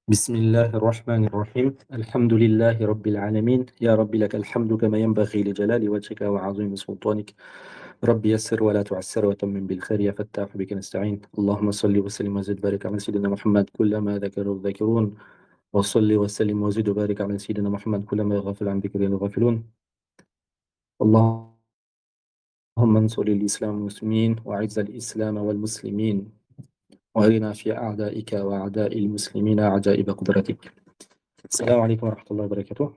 بسم الله الرحمن الرحيم الحمد لله رب العالمين يا رب لك الحمد كما ينبغي لجلال وجهك وعظيم سلطانك رب يسر ولا تعسر وتمم بالخير يا فتاح بك نستعين اللهم صل وسلم وزد بارك على سيدنا محمد كلما ذكر الذاكرون وصل وسلم وزد وبارك على سيدنا محمد كلما غفل عن ذكر الغافلون اللهم انصر الإسلام والمسلمين وأعز الإسلام والمسلمين وأرنا في أعدائك وأعداء المسلمين عجائب قدرتك السلام عليكم ورحمة الله وبركاته.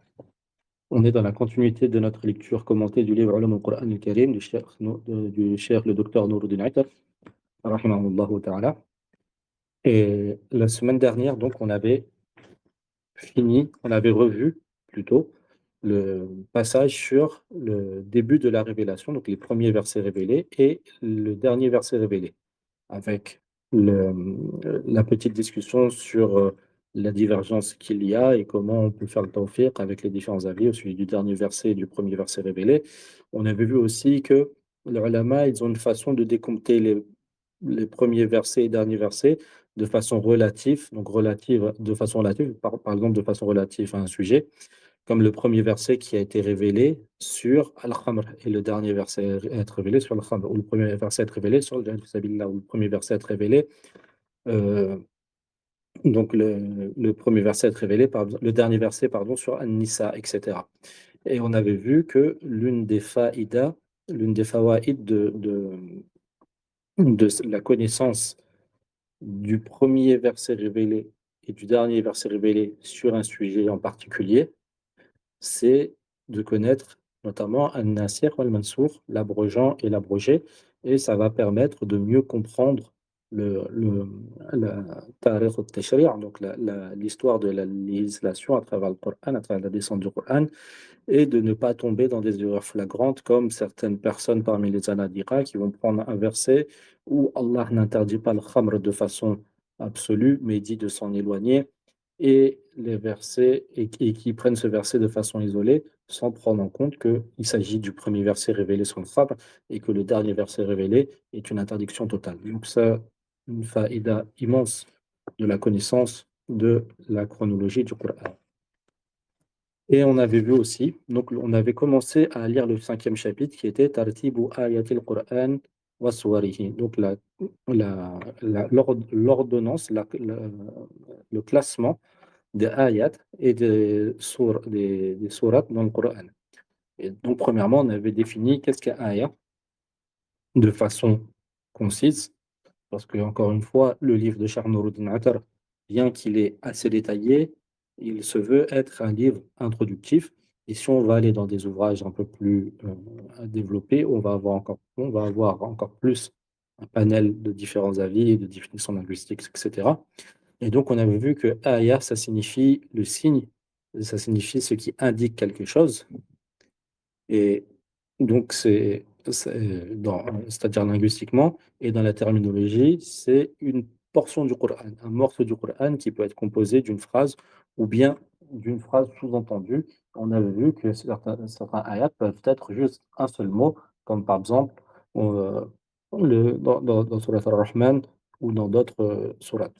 On est dans la continuité de notre lecture commentée du livre Ulum al-Qur'an al-Karim du cheikh le docteur Nouruddin Attar, rahimahullah ta'ala. Et la semaine dernière, donc, on avait revu plutôt le passage sur le début de la révélation, donc les premiers versets révélés et le dernier verset révélé, avec le, la petite discussion sur la divergence qu'il y a et comment on peut faire le tawfiq avec les différents avis au sujet du dernier verset et du premier verset révélé. On avait vu aussi que les ulama, ils ont une façon de décompter les premiers versets et derniers versets de façon relative, donc relative, de façon relative, par exemple de façon relative à un sujet, comme le premier verset qui a été révélé sur Al-Khamr et le dernier verset à être révélé sur Al-Khamr, ou le premier verset à être révélé sur Al-Jihad fi sabilillah, ou le premier verset à être révélé, euh, donc le premier verset à être révélé, le dernier verset, pardon, sur An-Nisa, etc. Et on avait vu que l'une des fawaïd de la connaissance du premier verset révélé et du dernier verset révélé sur un sujet en particulier, c'est de connaître notamment An-Nasikh wal-Mansoukh, l'abrogeant et l'abrogé, et ça va permettre de mieux comprendre la Tarikh al-Tashri', donc l'histoire de la législation à travers le Coran, à travers la descente du Coran, et de ne pas tomber dans des erreurs flagrantes comme certaines personnes parmi les Zanadiqa qui vont prendre un verset où Allah n'interdit pas le khamr de façon absolue, mais dit de s'en éloigner, et les versets et qui prennent ce verset de façon isolée sans prendre en compte qu'il s'agit du premier verset révélé sur le khamr et que le dernier verset révélé est une interdiction totale. Donc ça, une faïda immense de la connaissance de la chronologie du Coran. Et on avait vu aussi, donc on avait commencé à lire le cinquième chapitre qui était Tartibu Ayatil Qur'an wa Suwarihi. Donc l'ordonnance, le classement des ayats et des sourates dans le Coran. Et donc premièrement, on avait défini qu'est-ce qu'un ayat de façon concise, parce que, encore une fois, le livre de Charles Nouruddin Attar, bien qu'il est assez détaillé, il se veut être un livre introductif. Et si on va aller dans des ouvrages un peu plus développés, on va avoir encore plus un panel de différents avis, de définitions linguistiques, etc. Et donc, on avait vu que aya, ça signifie le signe, ça signifie ce qui indique quelque chose. Et donc, c'est-à-dire linguistiquement et dans la terminologie, c'est une portion du Coran, un morceau du Coran qui peut être composé d'une phrase ou bien d'une phrase sous-entendue. On avait vu que certains ayats peuvent être juste un seul mot, comme par exemple euh, dans Surat Al-Rahman ou dans d'autres sourates.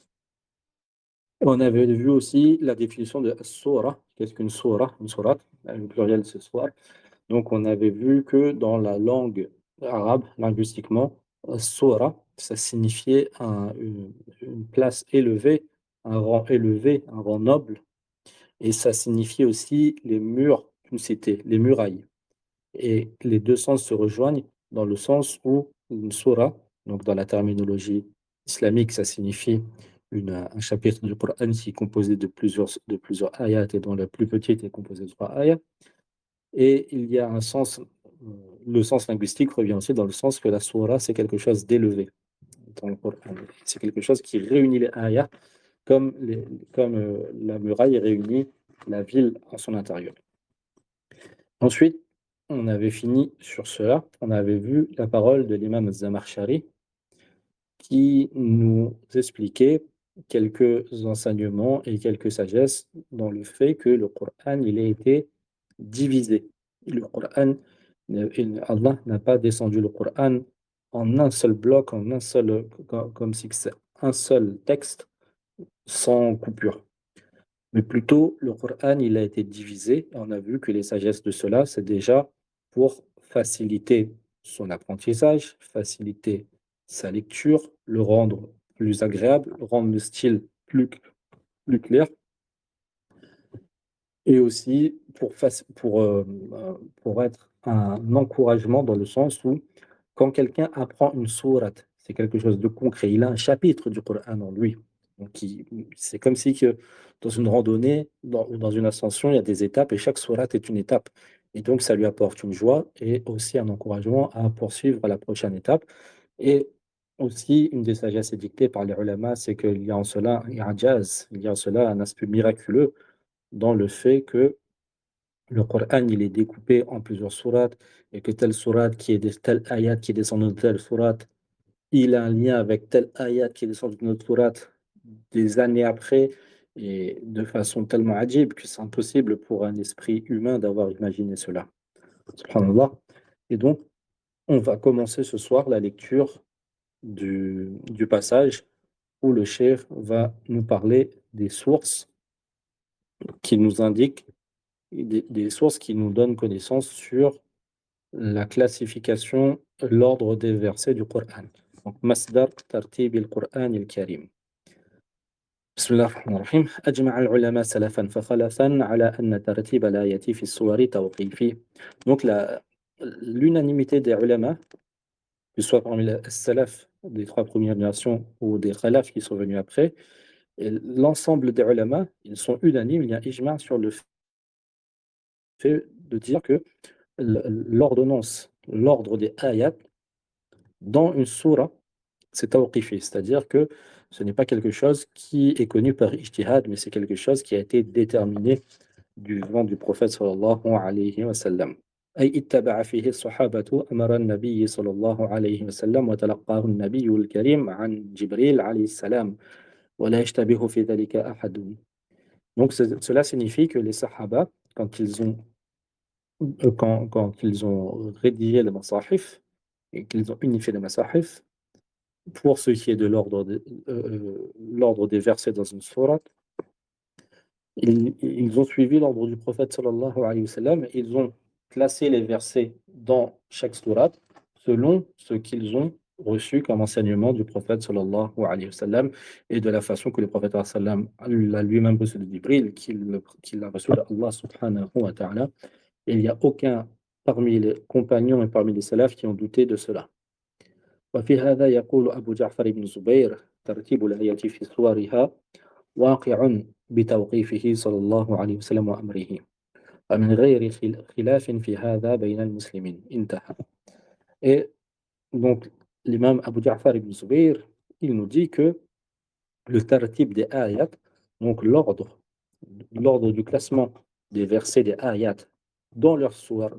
On avait vu aussi la définition de sourate. Qu'est-ce qu'une sourate? Une sourate, le pluriel c'est sourate. Donc, on avait vu que dans la langue arabe, linguistiquement, Sora, ça signifiait une place élevée, un rang élevé, un rang noble, et ça signifiait aussi les murs d'une cité, les murailles. Et les deux sens se rejoignent dans le sens où une Sura, donc dans la terminologie islamique, ça signifie un chapitre du Coran qui est composé de plusieurs ayats et dont la plus petite est composée de 3 ayats. Et il y a le sens linguistique revient aussi dans le sens que la sourate, c'est quelque chose d'élevé dans le Coran. C'est quelque chose qui réunit les ayats comme la muraille réunit la ville en son intérieur. Ensuite, on avait fini sur cela. On avait vu la parole de l'imam Zamarshari qui nous expliquait quelques enseignements et quelques sagesses dans le fait que le Coran, il a été divisé. Le Coran, Allah n'a pas descendu le Coran en un seul bloc, comme si c'est un seul texte sans coupure. Mais plutôt, le Coran, il a été divisé. Et on a vu que les sagesses de cela, c'est déjà pour faciliter son apprentissage, faciliter sa lecture, le rendre plus agréable, rendre le style plus clair, et aussi pour être un encouragement dans le sens où quand quelqu'un apprend une sourate, c'est quelque chose de concret. Il a un chapitre du Coran en lui. Donc c'est comme si que dans une randonnée ou dans une ascension, il y a des étapes et chaque sourate est une étape. Et donc ça lui apporte une joie et aussi un encouragement à poursuivre à la prochaine étape. Et aussi, une des sagesses édictées par les ulama, c'est qu'il y a en cela un i'jaz, il y a en cela un aspect miraculeux dans le fait que le Coran, il est découpé en plusieurs sourates et que telle sourate tel ayat qui descend de telle sourate, il a un lien avec tel ayat qui descend d'une autre sourate des années après et de façon tellement adjib que c'est impossible pour un esprit humain d'avoir imaginé cela. Subhanallah. Et donc, on va commencer ce soir la lecture du passage où le cheikh va nous parler des sources qui nous indiquent, des sources qui nous donnent connaissance sur la classification, l'ordre des versets du Coran. Donc, Masdar Tartib al-Qur'an al-Karim. بسم الله الرحمن الرحيم أجمع العلماء سلفا فخلفا على أن ترتيب الآية في السور توقيفي. Donc l'unanimité des ulama, que ce soit parmi les salaf des trois premières générations ou des khalaf qui sont venus après, et l'ensemble des ulama, ils sont unanimes, il y a ijma' sur le fait de dire que l'ordre des ayats dans une sourate, c'est tawqifi, c'est-à-dire que ce n'est pas quelque chose qui est connu par ijtihad, mais c'est quelque chose qui a été déterminé du vent du prophète sallallahu alayhi wa sallam. أي اتبع فيه الصحابة أمر النبي صلى الله عليه وسلم وتلقاه النبي الكريم عن جبريل عليه السلام ولا يشتبه في ذلك أحد. Donc cela signifie que les sahaba, quand ils ont rédigé le masahif et qu'ils ont unifié le masahif, pour ce qui est de l'ordre des versets dans une sourate, ils ont suivi l'ordre du prophète sallallahu alayhi wa sallam. Ils ont classé les versets dans chaque sourate selon ce qu'ils ont reçu comme enseignement du prophète sallallahu alayhi wa sallam et de la façon que le prophète sallallahu alayhi wa sallam l'a lui-même reçu de Jibril, qu'il a reçu d'Allah subhanahu wa ta'ala. Et il n'y a aucun parmi les compagnons et parmi les salafs qui ont douté de cela. وفي هذا يقول أبو جعفر بن الزبير ترتيب الآيات في سورها واقع بتوقيفه صلى الله عليه وسلم وأمره ومن غير خلاف في هذا بين المسلمين انتهى. Et donc l'imam Abu Ja'far ibn Zubayr, il nous dit que le tartib des ayats, donc l'ordre du classement des versets des ayats dans leur sourate,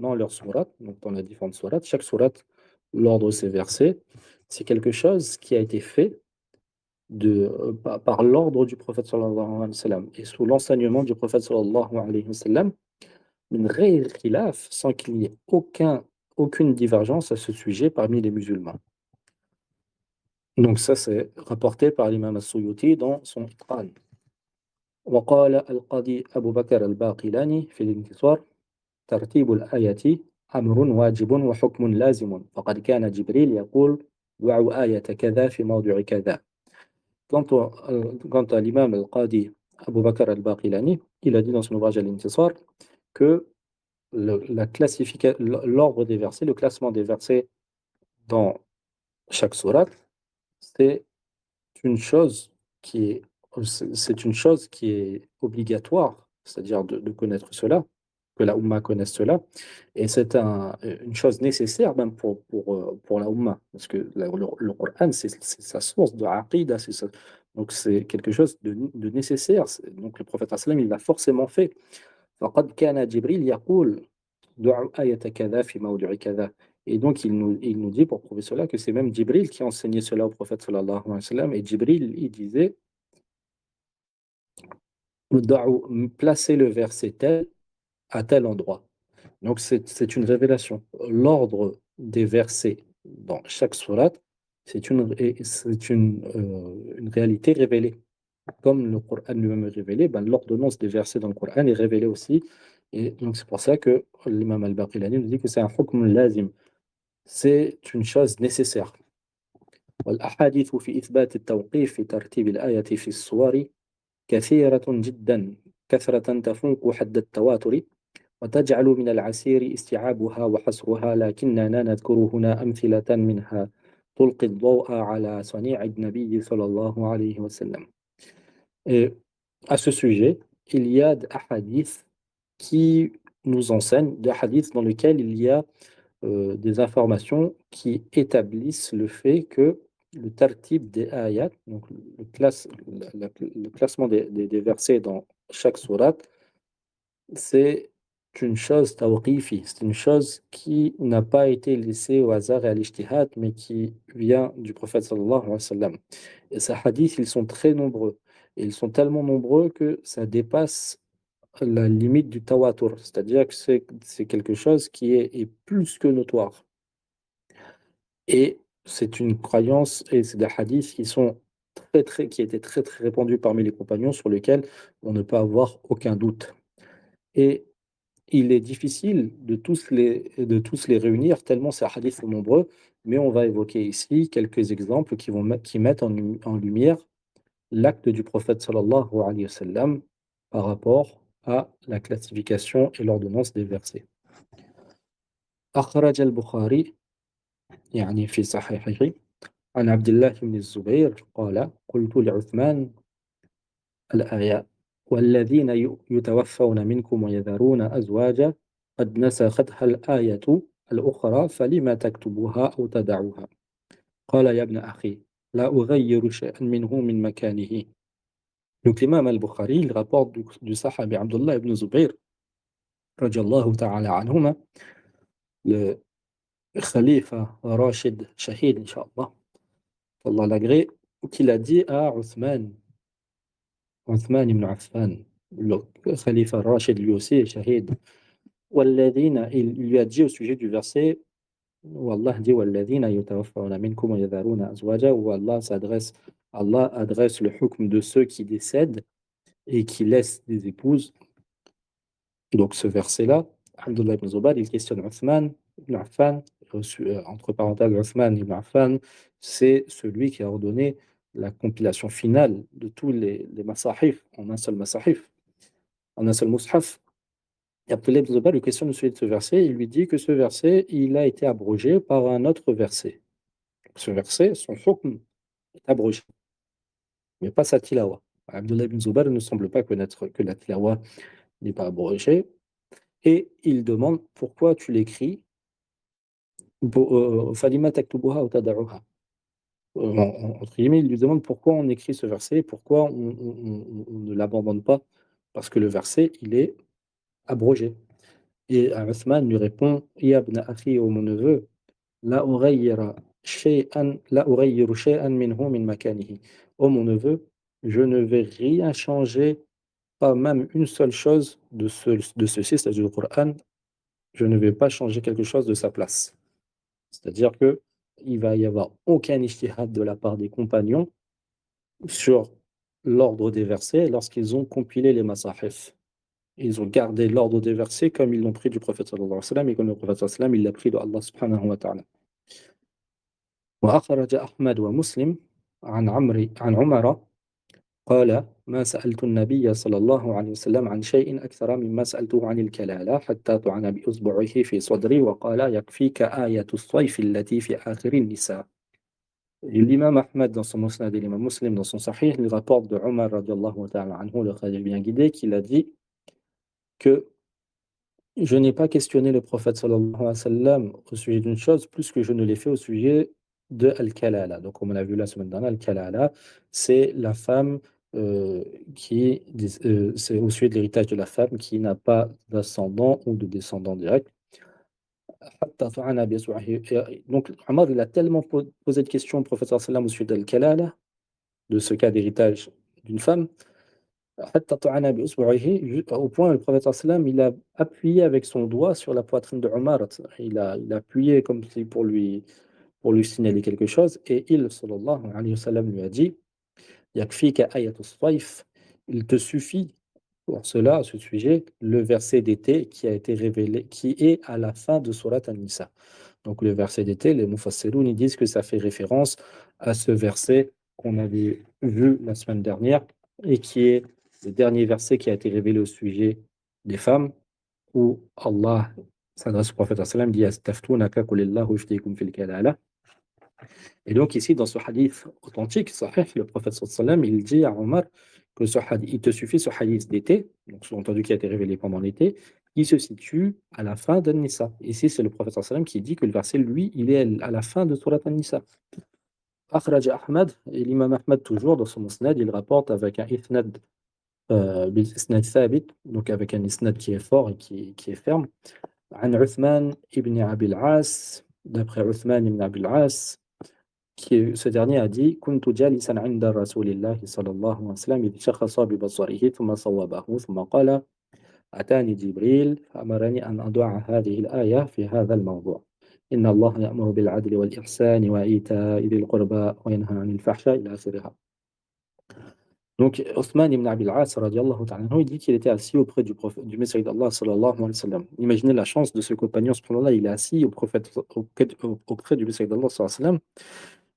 donc dans les différentes sourates, chaque sourate, l'ordre de ces versets, c'est quelque chose qui a été fait par l'ordre du prophète sallallahu alayhi wa sallam et sous l'enseignement du prophète sallallahu alayhi wa sallam, min ghayr khilaf, sans qu'il n'y ait aucune divergence à ce sujet parmi les musulmans. Donc ça, c'est rapporté par l'imam al-Suyuti dans son Itqan. وقال القاضي أبو بكر الباقلاني في الانتصار ترتيب الآية أمر واجب وحكم لازم فقد كان جبريل يقول ضعوا آية كذا في موضع كذا. Quant à l'imam al-Qadi Abu Bakr al-Baqilani, il a dit dans son ouvrage Al-Intisar que l'ordre des versets, le classement des versets dans chaque sourate, c'est une chose qui est, c'est une chose qui est obligatoire, c'est-à-dire de connaître cela, que la Ummah connaisse cela, et c'est une chose nécessaire même pour la Ummah, parce que le Coran, c'est sa source de aqidah, donc c'est quelque chose de nécessaire. Donc le prophète sallam, il l'a forcément fait. فقد كان جبريل يقول دعوا آية كذا في موضع كذا. Et donc il nous dit pour prouver cela que c'est même Jibril qui enseignait cela au prophète sallallahu alayhi wa sallam. Et Jibril, il disait placez le verset tel à tel endroit. Donc c'est une révélation. L'ordre des versets dans chaque sourate, c'est une réalité révélée. comme le Coran lui-même est révélé, ben, l'ordonnance des versets dans le Coran est révélée aussi. Et donc c'est pour ça que l'imam al-Baqillani nous dit que c'est un hukm lazim. C'est une chose nécessaire. والأحاديث في إثبات التوقيف في ترتيب الآية في السور كثيرة جدا كثرة تفوق حد التواتر وتجعل من العسير استيعابها وحصرها لكننا نذكر هنا أمثلة منها تلقي الضوء على صنيع النبي صلى الله عليه وسلم. Et à ce sujet, il y a des hadiths qui nous enseignent, des hadiths dans lesquels il y a des informations qui établissent le fait que le tartib des ayats, donc le classement des versets dans chaque sourate, c'est une chose tawqifi, c'est une chose qui n'a pas été laissée au hasard et à l'ijtihad, mais qui vient du prophète sallallahu alayhi wa sallam. Et ces hadiths, ils sont très nombreux. Et ils sont tellement nombreux que ça dépasse la limite du tawatur, c'est-à-dire que c'est quelque chose qui est plus que notoire. Et c'est une croyance, et c'est des hadiths qui sont qui étaient très, très répandus parmi les compagnons, sur lesquels on ne peut avoir aucun doute. Et il est difficile de tous les réunir, tellement ces hadiths sont nombreux, mais on va évoquer ici quelques exemples qui mettent en lumière l'acte du prophète sallallahu alayhi wa sallam par rapport à la classification et l'ordonnance des versets. أخرج البخاري يعني في صحيحه عن عبد الله بن الزبير قال قلت لعثمان الآية والذين يتوفون منكم ويذرون أزواجا قد نسختها الآية الأخرى فلما تكتبوها أو تدعوها قال يا ابن أخي لا أغير شيئا منه من مكانه. Donc l'imam al-Bukhari, il rapporte du sahabi Abdullah ibn Zubayr, radiallahu ta'ala anhuma, le khalifa Rashid Shahid, Inch'Allah, Allah l'agré, qu'il a dit à Uthman ibn Affan, le khalifa Rashid lui aussi, Shahid, Walladhina, il lui a dit au sujet du verset, où Allah dit Walladhina yutawaffawna minkum wa yadharuna azwaja, où Allah adresse le hukm de ceux qui décèdent et qui laissent des épouses. Donc ce verset-là, Abdullah ibn Zubayr, il questionne Uthman ibn Affan, entre parenthèses, Uthman ibn Affan, c'est celui qui a ordonné la compilation finale de tous les masahif en un seul masahif, en un seul mushaf. Et Abdullah ibn Zubayr lui questionne au sujet de ce verset, il lui dit que ce verset, il a été abrogé par un autre verset. Ce verset, son hukm est abrogé, mais pas sa tilawa. Abdullah ibn Zubayr ne semble pas connaître que la tilawa n'est pas abrogée, et il demande pourquoi tu l'écris, Falima taktubuha ou tada'uha. Entre guillemets, il lui demande pourquoi on écrit ce verset, pourquoi on ne l'abandonne pas, parce que le verset, il est abrogé. Et Uthman lui répond, Ya ibn akhi, ô mon neveu, la ughayyira la ughayyiru shay'an minhu min makanihi. Ô mon neveu, je ne vais rien changer, pas même une seule chose de ceci, c'est-à-dire le Coran, je ne vais pas changer quelque chose de sa place. C'est-à-dire que il va y avoir aucun ijtihad de la part des compagnons sur l'ordre des versets lorsqu'ils ont compilé les masahif. Ils ont gardé l'ordre des versets comme ils l'ont pris du prophète sallallahu alayhi wa sallam et comme le prophète sallallahu alayhi wa sallam il l'a pris de Allah subhanahu wa ta'ala. وأخرج أحمد ومسلم عن عمر قال ما سألت النبي صلى الله عليه وسلم عن شيء أكثر مما سألته عن الكلالة حتى طعن بإصبعه في صدري وقال يكفيك آية الصيف التي في آخر النساء. Et l'imam Ahmad dans son Musnad et l'imam Muslim dans son Sahih, il rapporte de Omar radiallahu ta'ala anhu, le Khalif bien guidé, qu'il a dit que je n'ai pas questionné le prophète sallallahu alayhi wa sallam au sujet d'une chose plus que je ne l'ai fait au sujet de Al-Kalala. Donc, comme on a vu la semaine dernière, Al-Kalala, c'est la femme c'est au sujet de l'héritage de la femme qui n'a pas d'ascendant ou de descendant direct. Donc, Omar, il a tellement posé de questions au prophète sallallahu alayhi wa sallam au sujet d'Al-Kalala, de ce cas d'héritage d'une femme, au point où le prophète sallam, il a appuyé avec son doigt sur la poitrine de Omar. Il a appuyé comme si pour lui signaler quelque chose. Et il, sallallahu alayhi wa sallam, lui a dit yakfika ayatu as-sayf, il te suffit pour cela, à ce sujet, le verset d'été qui a été révélé, qui est à la fin de Surat An-Nisa. Donc le verset d'été, les Mufassiroun, ils disent que ça fait référence à ce verset qu'on avait vu la semaine dernière et qui est le dernier verset qui a été révélé au sujet des femmes, où Allah s'adresse au prophète sallam, dit Astaftunaka qulillahu yuftikum fil kalala. Et donc ici, dans ce hadith authentique, sahih, le prophète sallam, il dit à Omar que ce hadith, il te suffit ce hadith d'été, donc sous-entendu qui a été révélé pendant l'été, il se situe à la fin d'An-Nisa. Ici, c'est le prophète sallam qui dit que le verset, lui, il est à la fin de Surat An-Nisa. Akhraj Ahmad, et l'imam Ahmad toujours, dans son musnad, il rapporte avec un isnad, isnad thabit, donc avec un isnad qui est fort et qui est ferme, عن عثمان ibn Abil As, d'après Uthman ibn Abil As, ce dernier a dit كنت جالسا عند رسول الله صلى الله عليه وسلم إذ شخص ببصره ثم صوبه ثم قال أتاني جبريل فأمرني أن أضع هذه الآية في هذا الموضوع إن الله يأمر بالعدل والإحسان وإيتاء ذي القربى وينهى عن الفحشاء إلى آخرها. Donc, Othman ibn Abil As, radiallahu ta'ala anhu, il dit qu'il était assis auprès du, du Messie d'Allah, sallallahu alayhi wa sallam. Imaginez la chance de ce compagnon, subhanallah, il est assis auprès du Messie d'Allah, sallallahu alayhi wa sallam.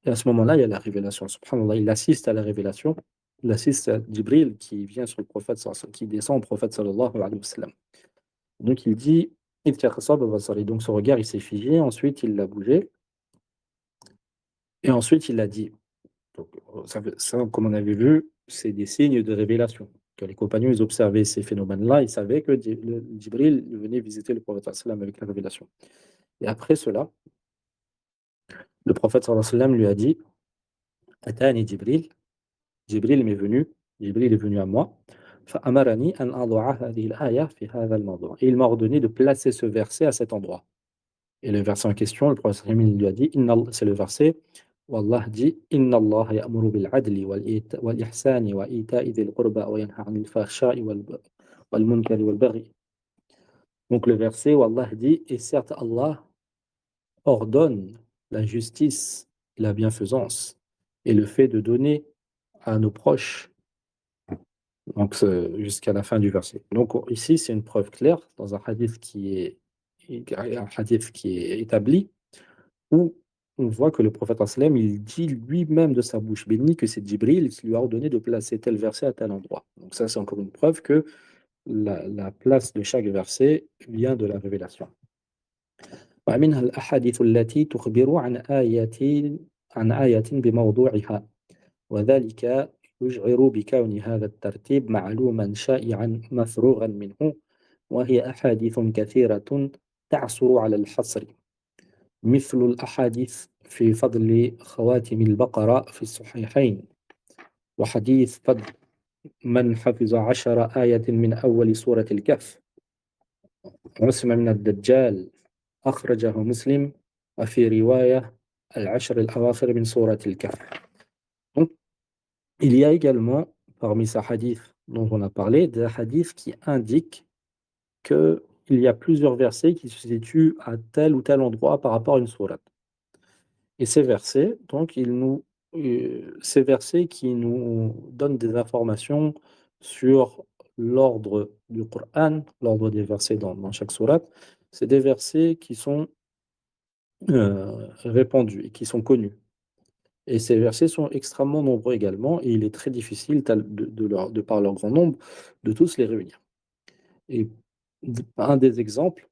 Et à ce moment-là, il y a la révélation. Subhanallah, il assiste à la révélation. Il assiste à Jibril qui vient sur le prophète, qui descend au prophète, sallallahu alayhi wa sallam. Donc, il dit, donc son regard, il s'est figé. Ensuite, il l'a bougé. Et ensuite, il l'a dit. Donc, ça, comme on avait vu, c'est des signes de révélation. Que les compagnons, ils observaient ces phénomènes-là, ils savaient que Jibril venait visiter le prophète sallam avec la révélation. Et après cela, le prophète sallam lui a dit Atani Jibril, Jibril m'est venu, Jibril est venu à moi. فأمرني أن أضع هذه الآية في هذا الموضوع. Et il m'a ordonné de placer ce verset à cet endroit. Et le verset en question, le prophète sallam lui a dit, c'est le verset où Allah dit Inna Allah ya'muru bil adli wal ihsani wa ita'i dhil qurba wa yanha 'anil fahsha'i wal munkari wal baghi. Donc le verset où Allah dit et certes Allah ordonne la justice et la bienfaisance et le fait de donner à nos proches. Donc jusqu'à la fin du verset. Donc ici c'est une preuve claire dans un hadith qui est établi où on voit que le prophète sallam, il dit lui-même de sa bouche bénie que c'est Jibril qui lui a ordonné de placer tel verset à tel endroit. Donc ça, c'est encore une preuve que la place de chaque verset vient de la révélation. ومنها الأحاديث التي تخبر عن آية بموضوعها وذلك يشعر بكون هذا الترتيب معلوما شائعا مفروغا منه وهي أحاديث كثيرة تعثر على الحصر مثل الأحاديث في فضل خواتم البقرة في الصحيحين وحديث فضل من حفظ 10 آية من أول سورة الكهف عصم من الدجال أخرجه مسلم وفي رواية العشر الأواخر من سورة الكهف. Donc, il y a également parmi ces hadiths dont on a parlé des hadiths qui indiquent qu'il y a plusieurs versets qui se situent à tel ou tel endroit par rapport à une sourate. Et ces versets, donc, ces versets qui nous donnent des informations sur l'ordre du Coran, l'ordre des versets dans chaque sourate, c'est des versets qui sont répandus et qui sont connus. Et ces versets sont extrêmement nombreux également, et il est très difficile, de par leur grand nombre, de tous les réunir. Et un des exemples,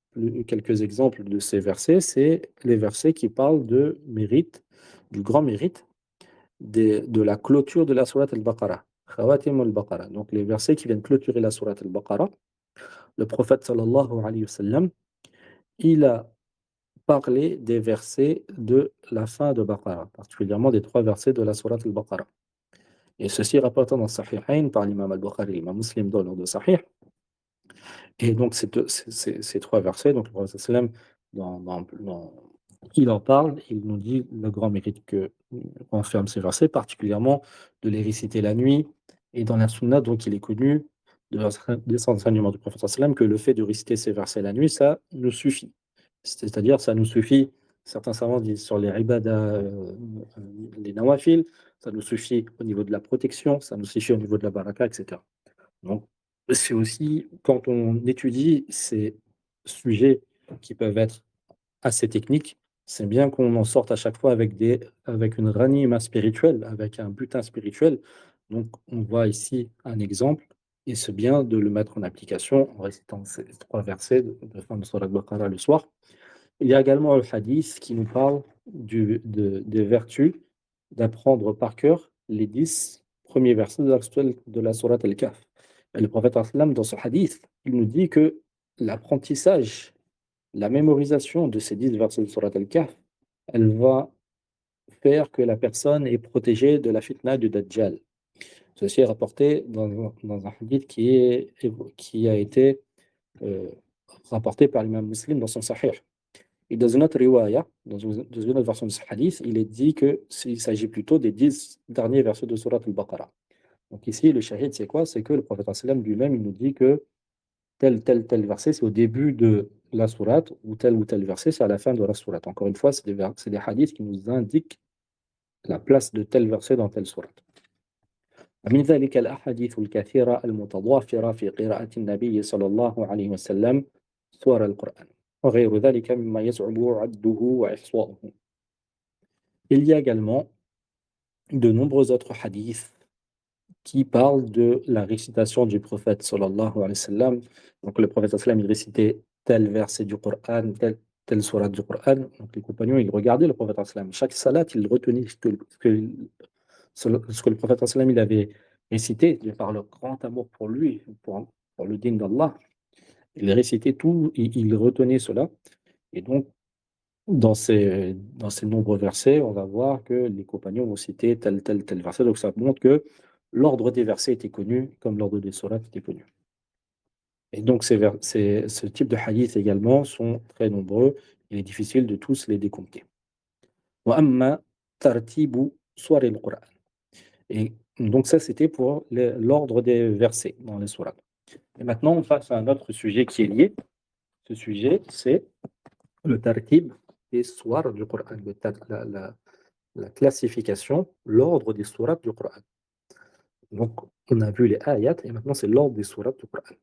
quelques exemples de ces versets, c'est les versets qui parlent de mérite, du grand mérite de la clôture de la sourate al-Baqarah. Khawatim al-Baqarah. Donc les versets qui viennent clôturer la sourate al-Baqarah. Le prophète sallallahu alayhi wa sallam, il a parlé des versets de la fin de Baqarah, particulièrement des 3 versets de la sourate al-Baqarah. Et ceci est rapporté dans Sahihain par l'imam al-Bukhari, l'imam Muslim dans l'ordre de Sahih. Et donc, ces 3 versets, donc le prophète sallam, il en parle, il nous dit le grand mérite que renferment ces versets, particulièrement de les réciter la nuit. Et dans la sunna, donc, il est connu des enseignements du prophète sallam que le fait de réciter ces versets la nuit, ça nous suffit. C'est-à-dire, ça nous suffit. Certains savants disent sur les ibadah, les nawafil, ça nous suffit au niveau de la protection, ça nous suffit au niveau de la baraka, et cetera. Donc, c'est aussi quand on étudie ces sujets qui peuvent être assez techniques, c'est bien qu'on en sorte à chaque fois avec une ranima spirituelle, avec un butin spirituel. Donc, on voit ici un exemple et c'est bien de le mettre en application en récitant ces 3 versets de fin de Sourate Baqara le soir. Il y a également le hadith qui nous parle des vertus d'apprendre par cœur les 10 premiers versets de la sourate Al-Kahf. Et le prophète sallam, dans ce hadith, il nous dit que l'apprentissage, la mémorisation de ces 10 versets de sourate Al-Kahf, elle va faire que la personne est protégée de la fitna du Dajjal. Ceci est rapporté dans un hadith qui a été euh, rapporté par l'imam Muslim dans son Sahih. Et dans une autre riwaya, dans une autre version de ce hadith, il est dit qu'il s'agit plutôt des 10 derniers versets de Surat al-Baqarah. Donc ici, le shahid, c'est quoi? C'est que le prophète sallam lui-même, il nous dit que tel verset, c'est au début de la sourate, ou tel verset, c'est à la fin de la sourate. Encore une fois, c'est des hadiths qui nous indiquent la place de tel verset dans telle sourate. ومن ذلك الأحاديث الكثيرة المتضافرة في قراءة النبي صلى الله عليه وسلم سور القرآن وغير ذلك مما يصعب عده وإحصاؤه. Il y a également de nombreux autres hadiths qui parlent de la récitation du prophète sallallahu alayhi wa sallam. Donc le prophète sallallahu alayhi wa sallam, il récitait tel verset du Coran, telle sourate du Coran. Donc les compagnons, ils regardaient le prophète sallallahu alayhi wa sallam. Chaque salat, ils retenaient ce que le prophète sallallahu alayhi wa sallam, il avait récité, de par leur grand amour pour lui, pour le din d'Allah. Il récitait tout, il retenait cela. Et donc, dans ces nombreux versets, on va voir que les compagnons vont citer tel verset. Donc ça montre que l'ordre des versets était connu, comme l'ordre des sourates était connu. Et donc ce type de hadiths également sont très nombreux. Il est difficile de tous les décompter. وَأَمَّا تَرْتِيبُ سُوَرِ الْقُرْآنِ. Et donc ça, c'était pour l'ordre des versets dans les sourates. Et maintenant, on passe à un autre sujet qui est lié. Ce sujet, c'est le tartib des sourates du Coran, la classification, l'ordre des sourates du Coran. Donc, on a vu les ayats et maintenant c'est l'ordre des sourates du Coran.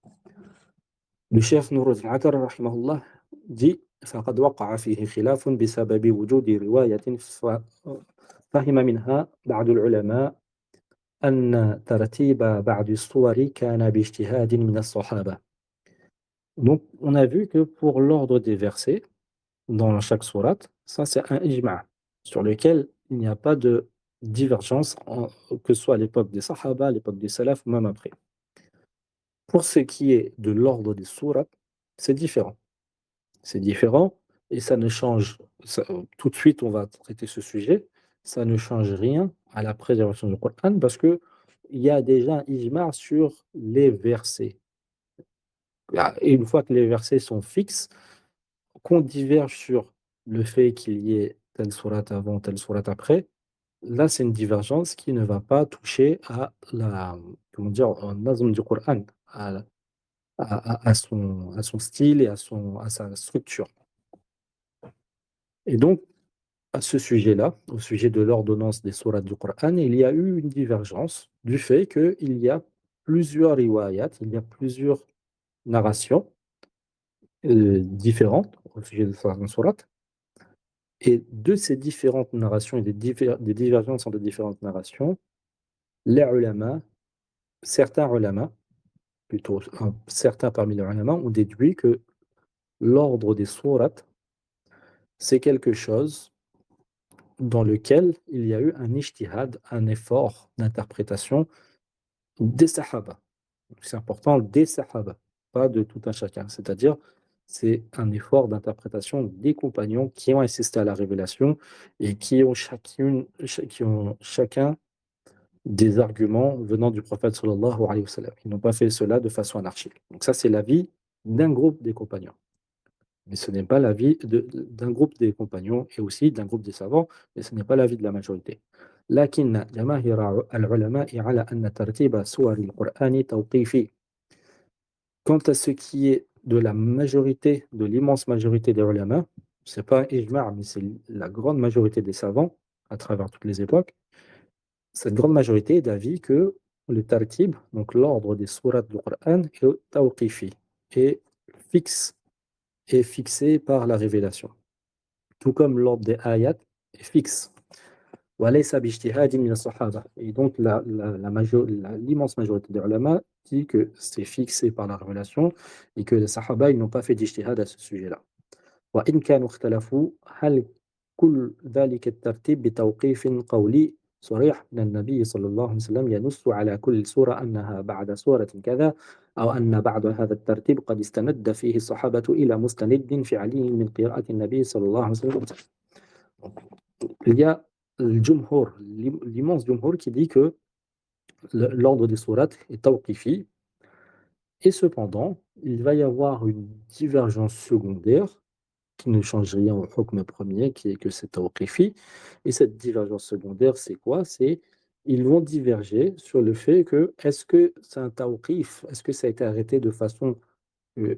Le chef Nouruddin Atar rahimahullah dit فقد وقع فيه خلاف بسبب وجود رواية فهم منها بعض العلماء أن ترتيب بعض الصور كان باجتهاد من الصحابة. Donc, on a vu que pour l'ordre des versets, dans chaque sourate, ça c'est un ijma' sur lequel il n'y a pas de divergence, que ce soit à l'époque des Sahaba, à l'époque des Salaf ou même après. Pour ce qui est de l'ordre des sourates, c'est différent. C'est différent et ça ne change, tout de suite on va traiter ce sujet, ça ne change rien à la préservation du Coran parce qu'il y a déjà un ijma' sur les versets. Et une fois que les versets sont fixes, qu'on diverge sur le fait qu'il y ait telle sourate avant, telle sourate après, là, c'est une divergence qui ne va pas toucher à comment dire, au nazm du Coran, à son style et à sa structure. Et donc, à ce sujet-là, au sujet de l'ordonnance des sourates du Coran, il y a eu une divergence du fait qu'il y a plusieurs riwayat, il y a plusieurs narrations différentes au sujet de certaines sourates. Et de ces différentes narrations et des divergences entre différentes narrations, les ulama, certains ulama, plutôt certains parmi les ulama, ont déduit que l'ordre des sourates, c'est quelque chose dans lequel il y a eu un ijtihad, un effort d'interprétation des sahaba. C'est important, des sahaba, pas de tout un chacun. C'est-à-dire, c'est un effort d'interprétation des compagnons qui ont assisté à la révélation et qui ont chacun des arguments venant du prophète sallallahu alayhi wa sallam. Ils n'ont pas fait cela de façon anarchique. Donc ça, c'est l'avis d'un groupe des compagnons. Mais ce n'est pas l'avis d'un groupe des compagnons et aussi d'un groupe des savants, mais ce n'est pas l'avis de la majorité. لكن جماهير العلماء على أن ترتيب سور القرآن توقيفي. Quant à ce qui est de la majorité, de l'immense majorité des ulama, c'est pas un ijma', mais c'est la grande majorité des savants à travers toutes les époques, cette grande majorité est d'avis que le tartib, donc l'ordre des sourates du Coran, est tawqifi, est fixe, est fixé par la révélation. Tout comme l'ordre des ayats est fixe. Walaysa bijtihadin min as-sahaba. Et donc l'immense majorité des ulama dit que c'est fixé par la révélation et que les sahaba ils n'ont pas fait d'ijtihad à ce sujet-là. وإن كانوا اختلفوا هل كل ذلك الترتيب بتوقيف قولي صريح من النبي صلى الله عليه وسلم ينص على كل سورة أنها بعد سورة كذا أو أن بعد هذا الترتيب قد استند فيه الصحابة إلى مستند فعلي من قراءة النبي صلى الله عليه وسلم. Il y a le jumhur, l'immense jumhur qui dit que l'ordre des sourates est tawqifi et cependant il va y avoir une divergence secondaire qui ne change rien au hukm premier, qui est que c'est tawqifi. Et cette divergence secondaire, c'est quoi? C'est ils vont diverger sur le fait que est-ce que c'est un tawqif? Est-ce que ça a été arrêté de façon euh,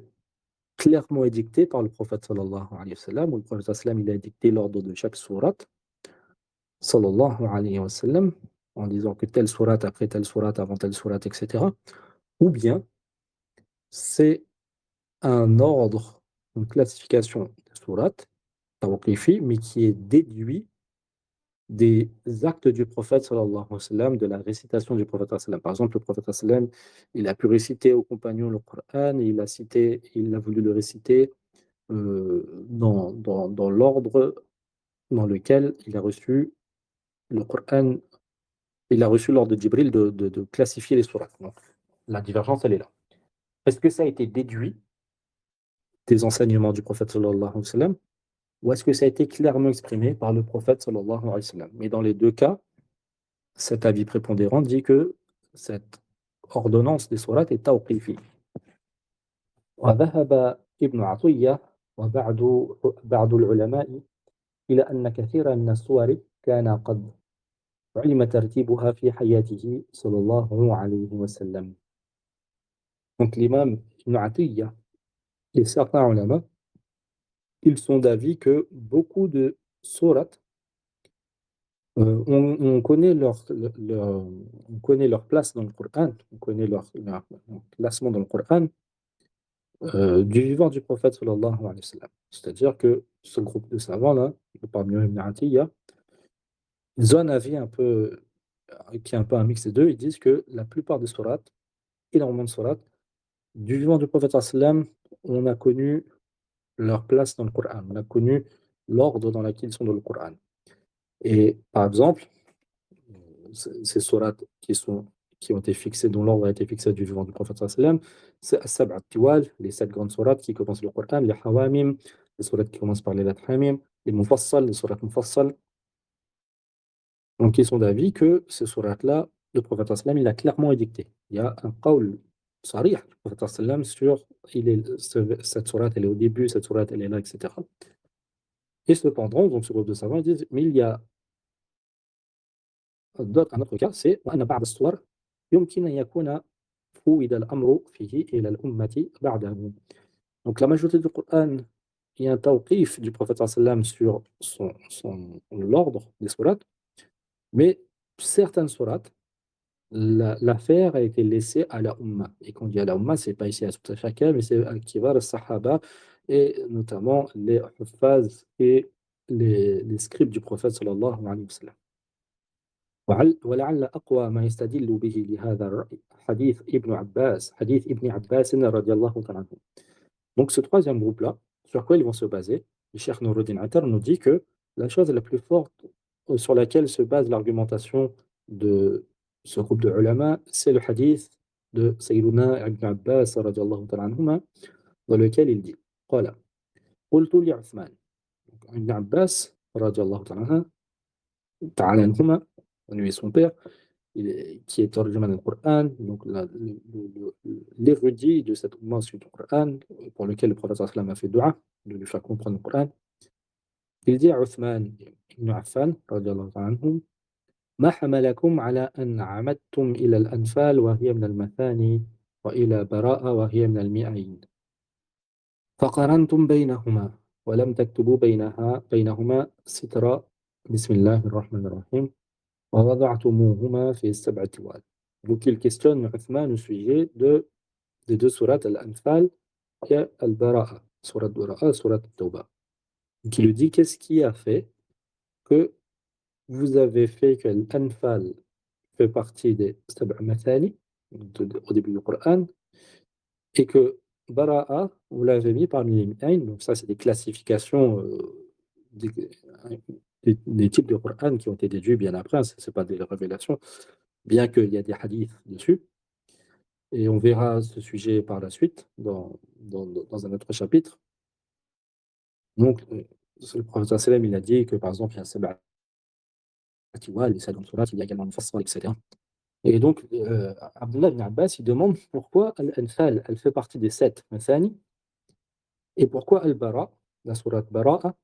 clairement édictée par le prophète sallallahu alayhi wa sallam, ou le prophète sallam il a édicté l'ordre de chaque sourate sallallahu alayhi wa sallam, en disant que telle sourate après telle sourate avant telle sourate, etc. Ou bien c'est un ordre, une classification des sourates tawqifi, mais qui est déduit des actes du prophète sallallahu alayhi wa sallam, de la récitation du prophète sallallahu alayhi wa sallam. Par exemple, le prophète sallallahu alayhi wa sallam, il a pu réciter aux compagnons le Coran, et il a voulu le réciter dans l'ordre dans lequel il a reçu le Coran, il a reçu l'ordre de Djibril de classifier les sourates. Donc, la divergence, elle est là. Est-ce que ça a été déduit des enseignements du prophète sallallahu alayhi wa sallam, ou est-ce que ça a été clairement exprimé par le prophète sallallahu alayhi wa sallam? Mais dans les deux cas, cet avis prépondérant dit que cette ordonnance des sourates est tawqifi. وذهب ابن عطية وبعض العلماء إلى أن كثيرا من السور كان قد علم ترتيبها في حياته صلى الله عليه وسلم. Donc l'imam Ibn Atiyya et certains ulama, ils sont d'avis que beaucoup de sourates, on connaît on connaît leur place dans le Coran, on connaît leur classement dans le Coran du vivant du prophète sallallahu alayhi wa sallam. C'est-à-dire que ce groupe de savants-là, parmi eux Ibn Atiyya, ils ont un avis un peu, qui est un peu un mix des deux. Ils disent que la plupart des sourates, énormément de sourates, du vivant du prophète sallallahu alayhi wa sallam, on a connu leur place dans le Coran, on a connu l'ordre dans lequel ils sont dans le Coran. Et par exemple, ces sourates qui ont été fixées, dont l'ordre a été fixé du vivant du prophète sallam, c'est As-Sab' al-Tiwal, les 7 grandes sourates qui commencent le Coran, les Hawamim, les sourates qui commencent par les lettres Hamim, les Mufassal, les sourates Mufassal. Donc ils sont d'avis que ces sourates-là, le prophète sallam, il a clairement édicté. Il y a un qawl sarih du prophète sallam sur cette sourate, elle est au début, cette sourate, elle est là, etc. Et cependant, donc ce groupe de savants, ils disent, mais il y a un autre cas, c'est وأن بعض الصور يمكن أن يكون فوض الأمر فيه إلى الأمة بعده. Donc la majorité du Coran, il y a un tawqif du prophète sallam sur l'ordre des sourates, mais certaines sourates, l'affaire a été laissée à la Ummah. Et quand on dit à la Ummah, c'est pas ici à tout à chacun, mais c'est à Kibar, al-Sahaba, et notamment les Huffaz et les scribes du prophète sallallahu alayhi wa sallam. ولعل أقوى ما يستدل به لهذا الرأي حديث ابن عباس رضي الله تعالى عنه. Donc ce troisième groupe-là, sur quoi ils vont se baser, le Cheikh Nouruddin Attar nous dit que la chose la plus forte sur laquelle se base l'argumentation de ce groupe de ulama, c'est le hadith de Sayyiduna Ibn Abbas radiallahu ta'ala anhuma, dans lequel il dit قال قلت لعثمان. Ibn Abbas radiallahu ta'ala anhuma, lui et son père, qui est tarjuman du Coran, donc l'érudit de cette umma sur le Coran, pour lequel le prophète sallam a fait dua, de lui faire comprendre le Coran. Il dit à Uthman ibn Affan, radiallahu anhu, ما حملكم على أن عمدتم إلى الأنفال وهي من المثاني وإلى براءة وهي من المئين فقارنتم بينهما ولم تكتبوا بينهما سترا بسم الله الرحمن الرحيم وَوَضَعْتُمُوهُمَا فِي السَّبْعِ طِوَالٍ. Donc il questionne Uthman au sujet des deux sourates Al-Anfal et Al-Bara'a, sourate Bara'a, sourate Tawbah. Donc il lui dit, qu'est-ce qui a fait que vous avez fait que Al-Anfal fait partie des Sab'a Mathani, au début du Coran, et que Bara'a, vous l'avez mis parmi les Mi'ayn. Donc ça, c'est des classifications des, des types de Coran qui ont été déduits bien après, hein, ce n'est pas des révélations, bien qu'il y a des hadiths dessus. Et on verra ce sujet par la suite, dans un autre chapitre. Donc, le prophète sallam, il a dit que, par exemple, il y a Sab'a Tiwal, les 7 sourates, il y a également le Fassal, etc. Et donc, Abdullah ibn Abbas, il demande pourquoi Al-Anfal, elle fait partie des 7 Mathani, et pourquoi Al-Bara, la sourate Bara'a,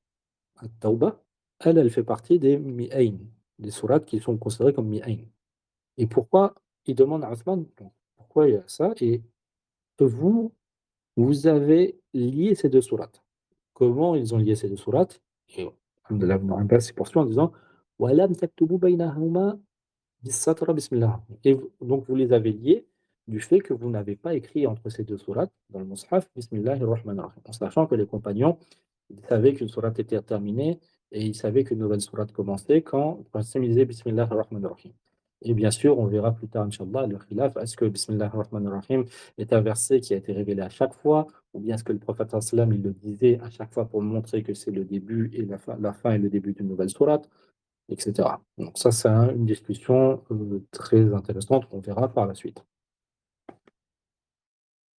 At-Tawbah, elle fait partie des Mi'ayn, des sourates qui sont considérées comme Mi'ayn. Et pourquoi, il demande à Uthman, pourquoi il y a ça, et vous, vous avez lié ces deux sourates. Comment ils ont lié ces deux sourates? Et Abdullah ibn Abbas s'est poursuivi en disant وَلَمْ تَكْتُبُوا بَيْنَهُمَا بِالسَّطْرِ بِسْمِ اللَّهِ. Et donc vous les avez liés du fait que vous n'avez pas écrit entre ces deux sourates dans le Mus'haf Bismillahir Rahmanir Rahim, en sachant que les compagnons ils savaient qu'une sourate était terminée et ils savaient qu'une nouvelle sourate commençait quand ils disaient Bismillahir Rahmanir Rahim. Et bien sûr, on verra plus tard, Inch'Allah, le khilaf. Est-ce que Bismillahir Rahmanir Rahim est un verset qui a été révélé à chaque fois, ou bien est-ce que le prophète sallam il le disait à chaque fois pour montrer que c'est le début et la fin et le début d'une nouvelle sourate, etc. Donc ça, c'est une discussion très intéressante qu'on verra par la suite.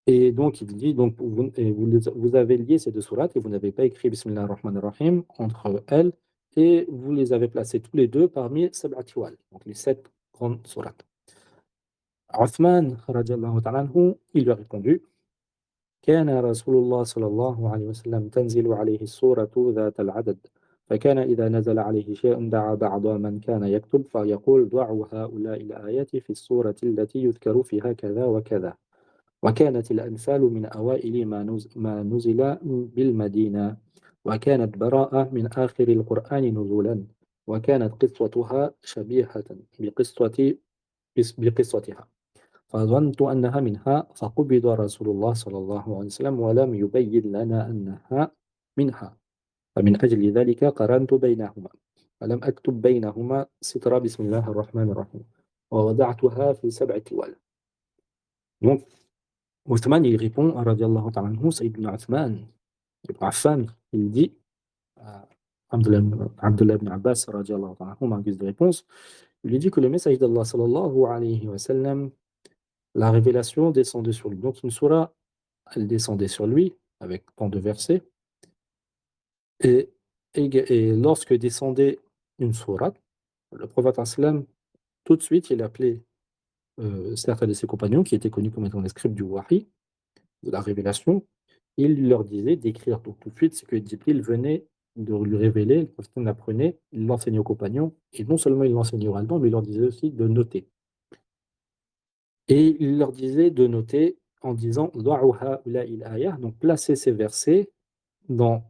Et donc, il dit, donc, vous avez lié ces deux sourates et vous n'avez pas écrit Bismillah ar-Rahman ar-Rahim entre elles, et vous les avez placés tous les deux parmi Sab'a Tiwal, donc les 7 grandes sourates. Uthman, radiallahu ta'ala anhu, il lui a répondu كان رسول الله صلى الله عليه وسلم تنزل عليه السورة ذات العدد، فكان إذا نزل عليه شيء دعا بعض من كان يكتب فيقول ضعوا هؤلاء الآيات في السورة التي يذكر فيها كذا وكذا. وكانت الأنفال من أوائل ما نزل بالمدينة، وكانت براءة من آخر القرآن نزولا، وكانت قصتها شبيهة بقصتها، فظننت أنها منها، فقبض رسول الله صلى الله عليه وسلم ولم يبين لنا أنها منها، فمن أجل ذلك قرنت بينهما، ولم أكتب بينهما ستر بسم الله الرحمن الرحيم، ووضعتها في 7 توال. Donc, Othman, il répond, radiallahu ta'ala anhu, Sayyidina Uthman ibn Affan, il dit à Abdullah ibn Abbas, radiallahu ta'ala anhu, en guise de réponse, il lui dit que le message d'Allah, sallallahu alayhi wa sallam, la révélation descendait sur lui. Donc une surah, elle descendait sur lui, avec tant de versets, et lorsque descendait une surah, le prophète sallam, tout de suite, il appelait certains de ses compagnons, qui étaient connus comme étant les scribes du Wahi, de la révélation, il leur disait d'écrire. Donc tout de suite, c'est que Djibril venait de lui révéler, le prophète l'apprenait, il l'enseignait aux compagnons, et non seulement il l'enseignait oralement, mais il leur disait aussi de noter. Et il leur disait de noter en disant Da'u ha'ula'i al-ayah, donc placez ces versets dans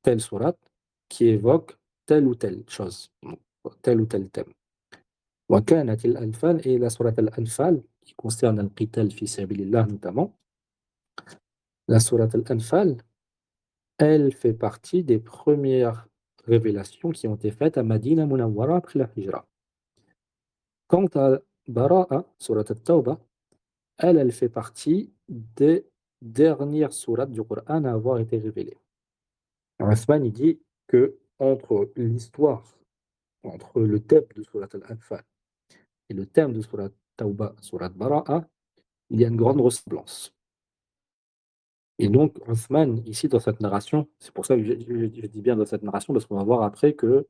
telle sourate qui évoque telle ou telle chose, tel ou tel thème. Wa kanat al-Anfal, et la sourate al-Anfal, qui concerne al-Qital fi sabilillah notamment, la sourate al-Anfal, elle fait partie des premières révélations qui ont été faites à Madina Munawwara après la Hijra. Quant à Bara'a, sourate al-Tawbah, elle fait partie des dernières sourates du Coran à avoir été révélées. Uthman il dit que entre l'histoire, entre le thème de sourate al-Anfal et le thème de sourate Tawbah, sourate Bara'a, il y a une grande ressemblance. Et donc, Uthman, ici, dans cette narration, c'est pour ça que je dis bien dans cette narration, parce qu'on va voir après que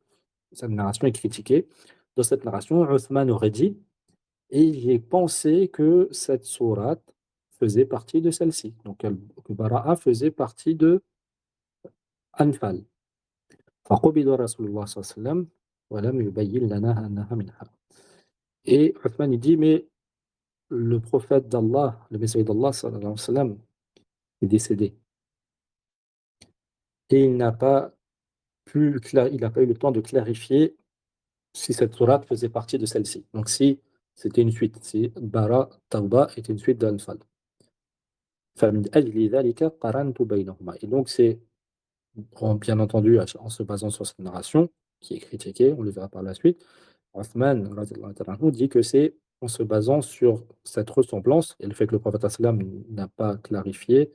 cette narration est critiquée. Dans cette narration, Uthman aurait dit et j'ai pensé que cette sourate faisait partie de celle-ci. Donc, que Bara'a faisait partie de Anfal. فقبض رسول الله صلى الله عليه وسلم ولم يبين لنا أنها منها. Et Uthman il dit, mais le prophète d'Allah, le messager d'Allah sallallahu alayhi wa sallam, est décédé. Et il n'a pas eu le temps de clarifier si cette sourate faisait partie de celle-ci. Donc si c'était une suite, si Bara, Tawba était une suite d'Anfal. فمن أجل ذلك قرنت بينهما. Et donc c'est, bien entendu, en se basant sur cette narration, qui est critiquée, on le verra par la suite, Othman radiallahu ta'ala anhu, dit que c'est en se basant sur cette ressemblance et le fait que le prophète sallam n'a pas clarifié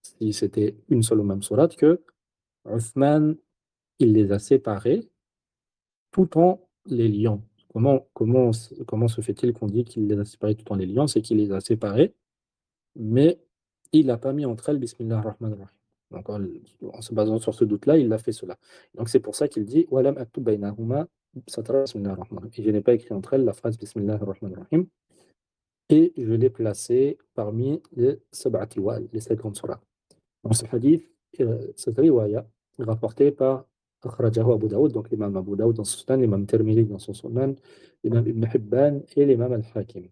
si c'était une seule ou même sourate que Othman, il les a séparés tout en les liant. Comment se fait-il qu'on dit qu'il les a séparés tout en les liant? C'est qu'il les a séparés, mais il n'a pas mis entre elles Bismillah ar-Rahman ar-Rahim. Donc en se basant sur ce doute-là, il a fait cela. Donc c'est pour ça qu'il dit Walam aktub baynahuma satra Bismillah ar-Rahman ar-Rahim. Et je n'ai pas écrit entre elles la phrase Bismillah ar-Rahman ar-Rahim. Et je l'ai placé parmi les sab'ati wal, les 7 grandes surahs. Dans ce hadith, cette riwaya est rapportée par Akhrajahu Abu Daoud, donc l'imam Abu Daoud dans son sunan, l'imam Tirmidhi dans son sunan, l'imam Ibn Hibban et l'imam Al-Hakim.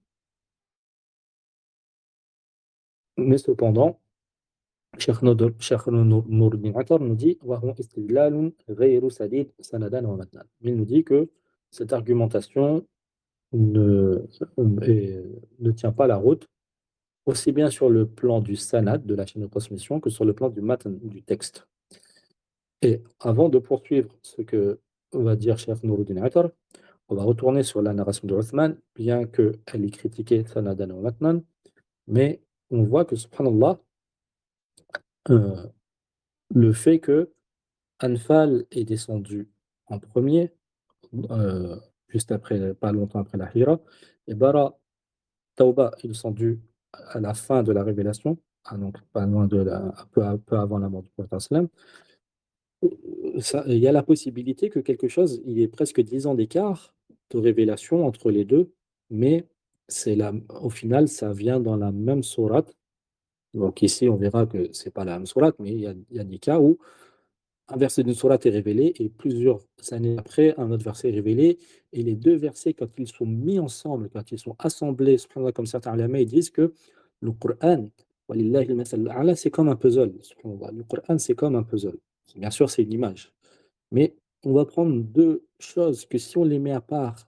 Mais cependant, Cheikh Nouruddin Attar nous dit وَهُوَ إِسْتِدْلَالٌ غَيْرُ سَدِيدٍ سَنَدًا وَمَتْنًا. Il nous dit que cette argumentation ne, ne tient pas la route, aussi bien sur le plan du sanad, de la chaîne de transmission, que sur le plan du matan, du texte. Et avant de poursuivre ce que va dire Cheikh Nouruddin Attar, on va retourner sur la narration de Uthman, bien qu'elle est critiquée sanadan wa matnan, mais on voit que, subhanallah, euh, le fait que Anfal est descendu en premier, euh, juste après, pas longtemps après la Hira, et Bara Tauba est descendu à la fin de la révélation, donc pas loin de un peu avant la mort du prophète sallam. Il y a la possibilité que quelque chose, il y ait presque 10 ans d'écart de révélation entre les deux, mais au final, ça vient dans la même sourate. Donc ici, on verra que c'est pas la même sourate, mais il y a des cas où un verset d'une sourate est révélé et plusieurs années après, un autre verset est révélé. Et les deux versets, quand ils sont mis ensemble, quand ils sont assemblés, subhanallah, comme certains ulama, ils disent que le Coran, walillahi al-masal al-a'la, c'est comme un puzzle. Subhanallah. Le Coran, c'est comme un puzzle. Bien sûr, c'est une image. Mais on va prendre deux choses que si on les met à part,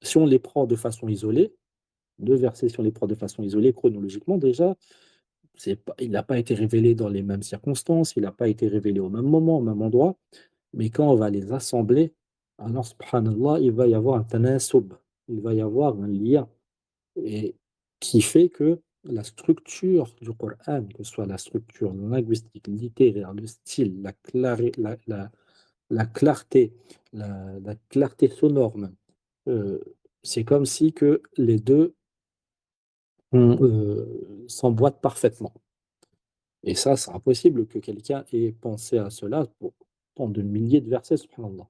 si on les prend de façon isolée, deux versets, si on les prend de façon isolée, chronologiquement, déjà, il n'a pas été révélé dans les mêmes circonstances, il n'a pas été révélé au même moment, au même endroit, mais quand on va les assembler, alors, subhanallah, il va y avoir un tanasub, il va y avoir un lien, et qui fait que la structure du Coran, que ce soit la structure linguistique, littéraire, le style, la clarté, la clarté sonore même, euh, c'est comme si que les deux s'emboîtent parfaitement. Et ça, c'est impossible que quelqu'un ait pensé à cela pour tant de milliers de versets, subhanallah.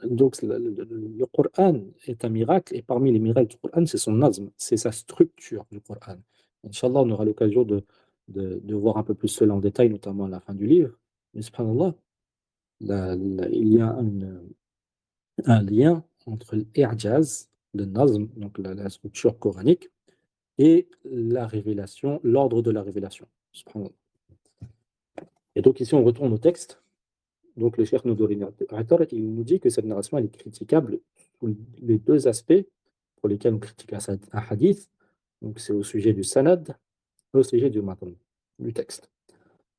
Donc, le Coran est un miracle, et parmi les miracles du Coran, c'est son nazm, c'est sa structure du Coran. Inch'Allah, on aura l'occasion de voir un peu plus cela en détail, notamment à la fin du livre. Mais subhanallah, il y a un lien entre l'I'jaz, le nazm, donc la structure coranique, et la révélation, l'ordre de la révélation. Subhanallah. Et donc ici, on retourne au texte. Donc le Cheikh Nouruddin Attar, il nous dit que cette narration elle est critiquable sous les deux aspects pour lesquels on critique un hadith. Donc c'est au sujet du sanad et au sujet du matan, du texte.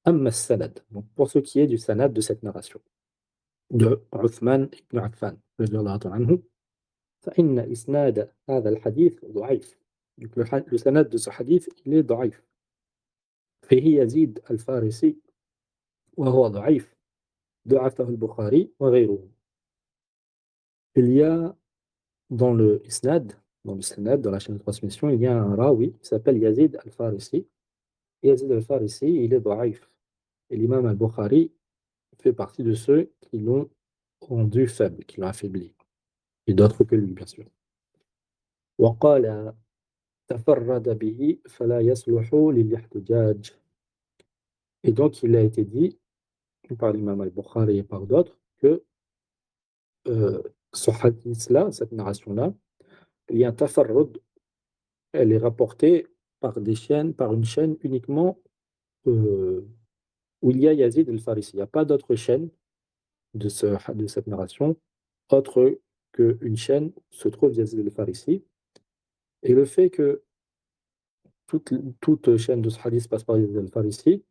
Amma sanad, donc pour ce qui est du sanad de cette narration, de Uthman ibn Affan, radiyallahu ta'ala anhu, فإن إسناد هذا الحديث ضعيف. Donc le sanad de ce hadith, il est ضعيف. فيه يزيد الفارسي وهو ضعيف ضعفه البخاري وغيره. Il y a dans le isnad, dans la chaîne de transmission, il y a un rawi qui s'appelle Yazid al-Farisi. Yazid al-Farisi, il est da'if. Et l'imam al-Bukhari fait partie de ceux qui l'ont rendu faible, qui l'ont affaibli. Et d'autres que lui, bien sûr. وقال تفرد به فلا يصلح للاحتجاج. Et donc, il a été dit par l'imam al-Bukhari et par d'autres que ce hadith-là, cette narration-là, il y a un tafarrud, elle est rapportée par une chaîne uniquement où il y a Yazid al-Farisi. Il n'y a pas d'autre chaîne de cette narration autre qu'une chaîne se trouve Yazid al-Farisi. Et le fait que toute chaîne de ce hadith passe par Yazid al-Farisi,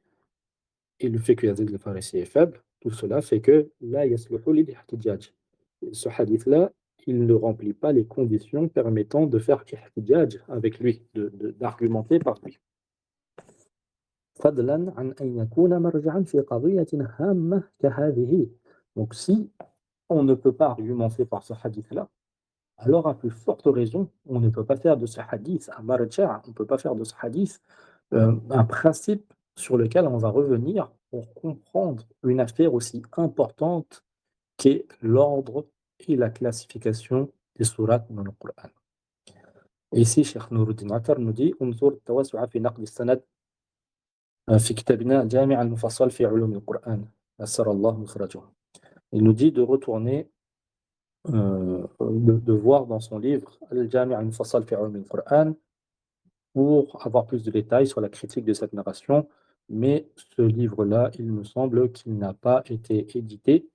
et le fait que Yazid al-Farisi est faible, tout cela fait que la yasluhu lil ihtijaj. Ce hadith-là, il ne remplit pas les conditions permettant de faire ihtijaj avec lui, d'argumenter par lui. فضلا عن أن يكون مرجعا في قضية هامة كهذه. Donc si on ne peut pas argumenter par ce hadith-là, alors à plus forte raison, on ne peut pas faire de ce hadith un marja', on ne peut pas faire de ce hadith un principe sur lequel on va revenir pour comprendre une affaire aussi importante qu'est l'ordre et la classification des sourates dans le Coran. Et ici, Cheikh Nouruddin Attar nous dit انظر التوسع في نقد السند في كتابنا الجامع المفصل في علوم القرآن يسر الله مخرجه. Il nous dit de retourner, de voir dans son livre Al-Jami' al-Mufassal fi Ulum al-Qur'an pour avoir plus de détails sur la critique de cette narration. Mais ce livre-là, il me semble qu'il n'a pas été édité.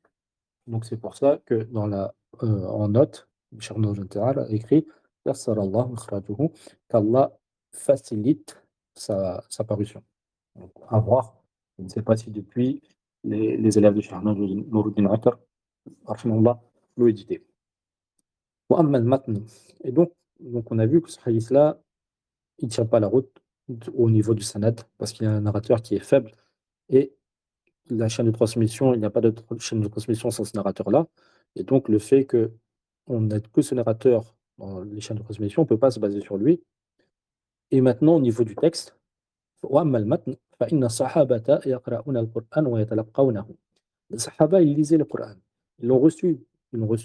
Donc c'est pour ça que en note, Cheikh Nouruddin Attar a écrit Yassar Allah mukhrajuhu, qu'Allah facilite sa parution. Donc, à voir. Je ne sais pas si depuis les élèves de Cheikh Nouruddin Attar l'ont édité. وأما المتن. Et donc on a vu que ce hadith-là, il ne tient pas la route au niveau du sanad, parce qu'il y a un narrateur qui est faible, et la chaîne de transmission, il n'y a pas de chaîne de transmission sans ce narrateur-là. Et donc le fait qu'on n'a que ce narrateur dans les chaînes de transmission, on ne peut pas se baser sur lui. Et maintenant, au niveau du texte, وأما المتن فإن الصحابة يقرؤون القرآن ويتلقونه. Les Sahaba, ils lisaient le Coran. Ils l'ont reçu,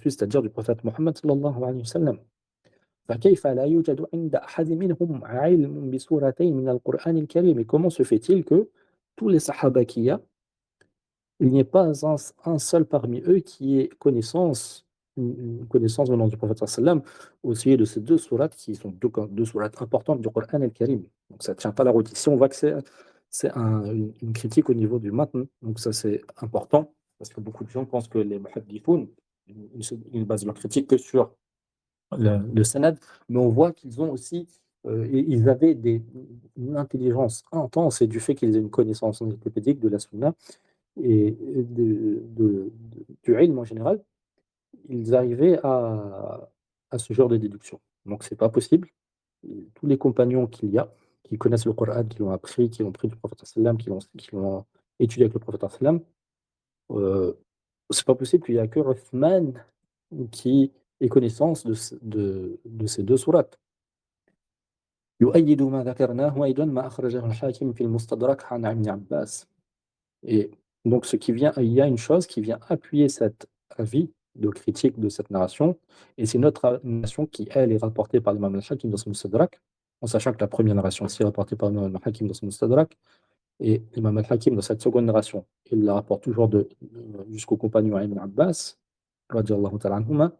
c'est-à-dire du prophète Mohammed sallallahu alayhi wa sallam. فكيف لا يوجد عند أحد منهم علم بسورتين من القرآن الكريم. Et comment se fait-il que tous les Sahaba qu'il y a, il n'y ait pas un seul parmi eux qui ait connaissance, une connaissance venant du prophète sallam au sujet de ces deux sourates qui sont deux sourates importantes du Coran al-Karim. Donc ça ne tient pas la route. Ici, on voit que c'est une critique au niveau du matn. Donc ça, c'est important parce que beaucoup de gens pensent que les muhaddithoun, ils basent leur critique que sur le sanad, mais on voit qu'ils ont aussi, ils avaient une intelligence intense et du fait qu'ils aient une connaissance encyclopédique de la sunna et du ilm en général, ils arrivaient à ce genre de déduction. Donc c'est pas possible. Et tous les compagnons qu'il y a, qui connaissent le Coran, qui l'ont appris, qui l'ont pris du prophète sallam, qui l'ont étudié avec le prophète sallam, euh, c'est pas possible qu'il y a que Uthman qui ait connaissance de ces deux sourates. يؤيد ما ذكرناه أيضا ما أخرجه الحاكم في المستدرك عن ابن عباس. Et donc, il y a une chose qui vient appuyer cet avis de critique de cette narration, et c'est notre narration qui, elle, est rapportée par l'imam al-Hakim dans son Mustadrak, en sachant que la première narration aussi est rapportée par l'imam al-Hakim dans son Mustadrak, et l'imam al-Hakim, dans cette seconde narration, il la rapporte toujours jusqu'au compagnon Ibn Abbas, radiallahu ta'ala anhuma,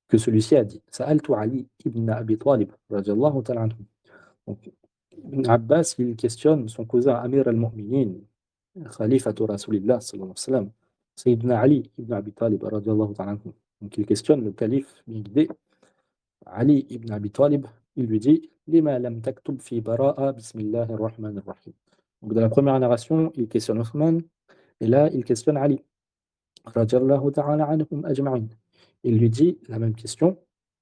que celui-ci a dit Sa'altu Ali ibn Abi Talib, radiallahu ta'ala anhu. Donc, Ibn Abbas, il questionne son cousin Amir al-Mu'minin, خليفة رسول الله صلى الله عليه وسلم, Sayyidina Ali ibn Abi Talib radiallahu ta'ala anhu. Donc il questionne le calife bien guidé, Ali ibn Abi Talib, il lui dit Lima lam taktub fi bara'a bismillahir rahmanir rahim. Donc dans la première narration, il questionne Othman, et là il questionne Ali radiallahu ta'ala anhum ajma'in. Il lui dit la même question,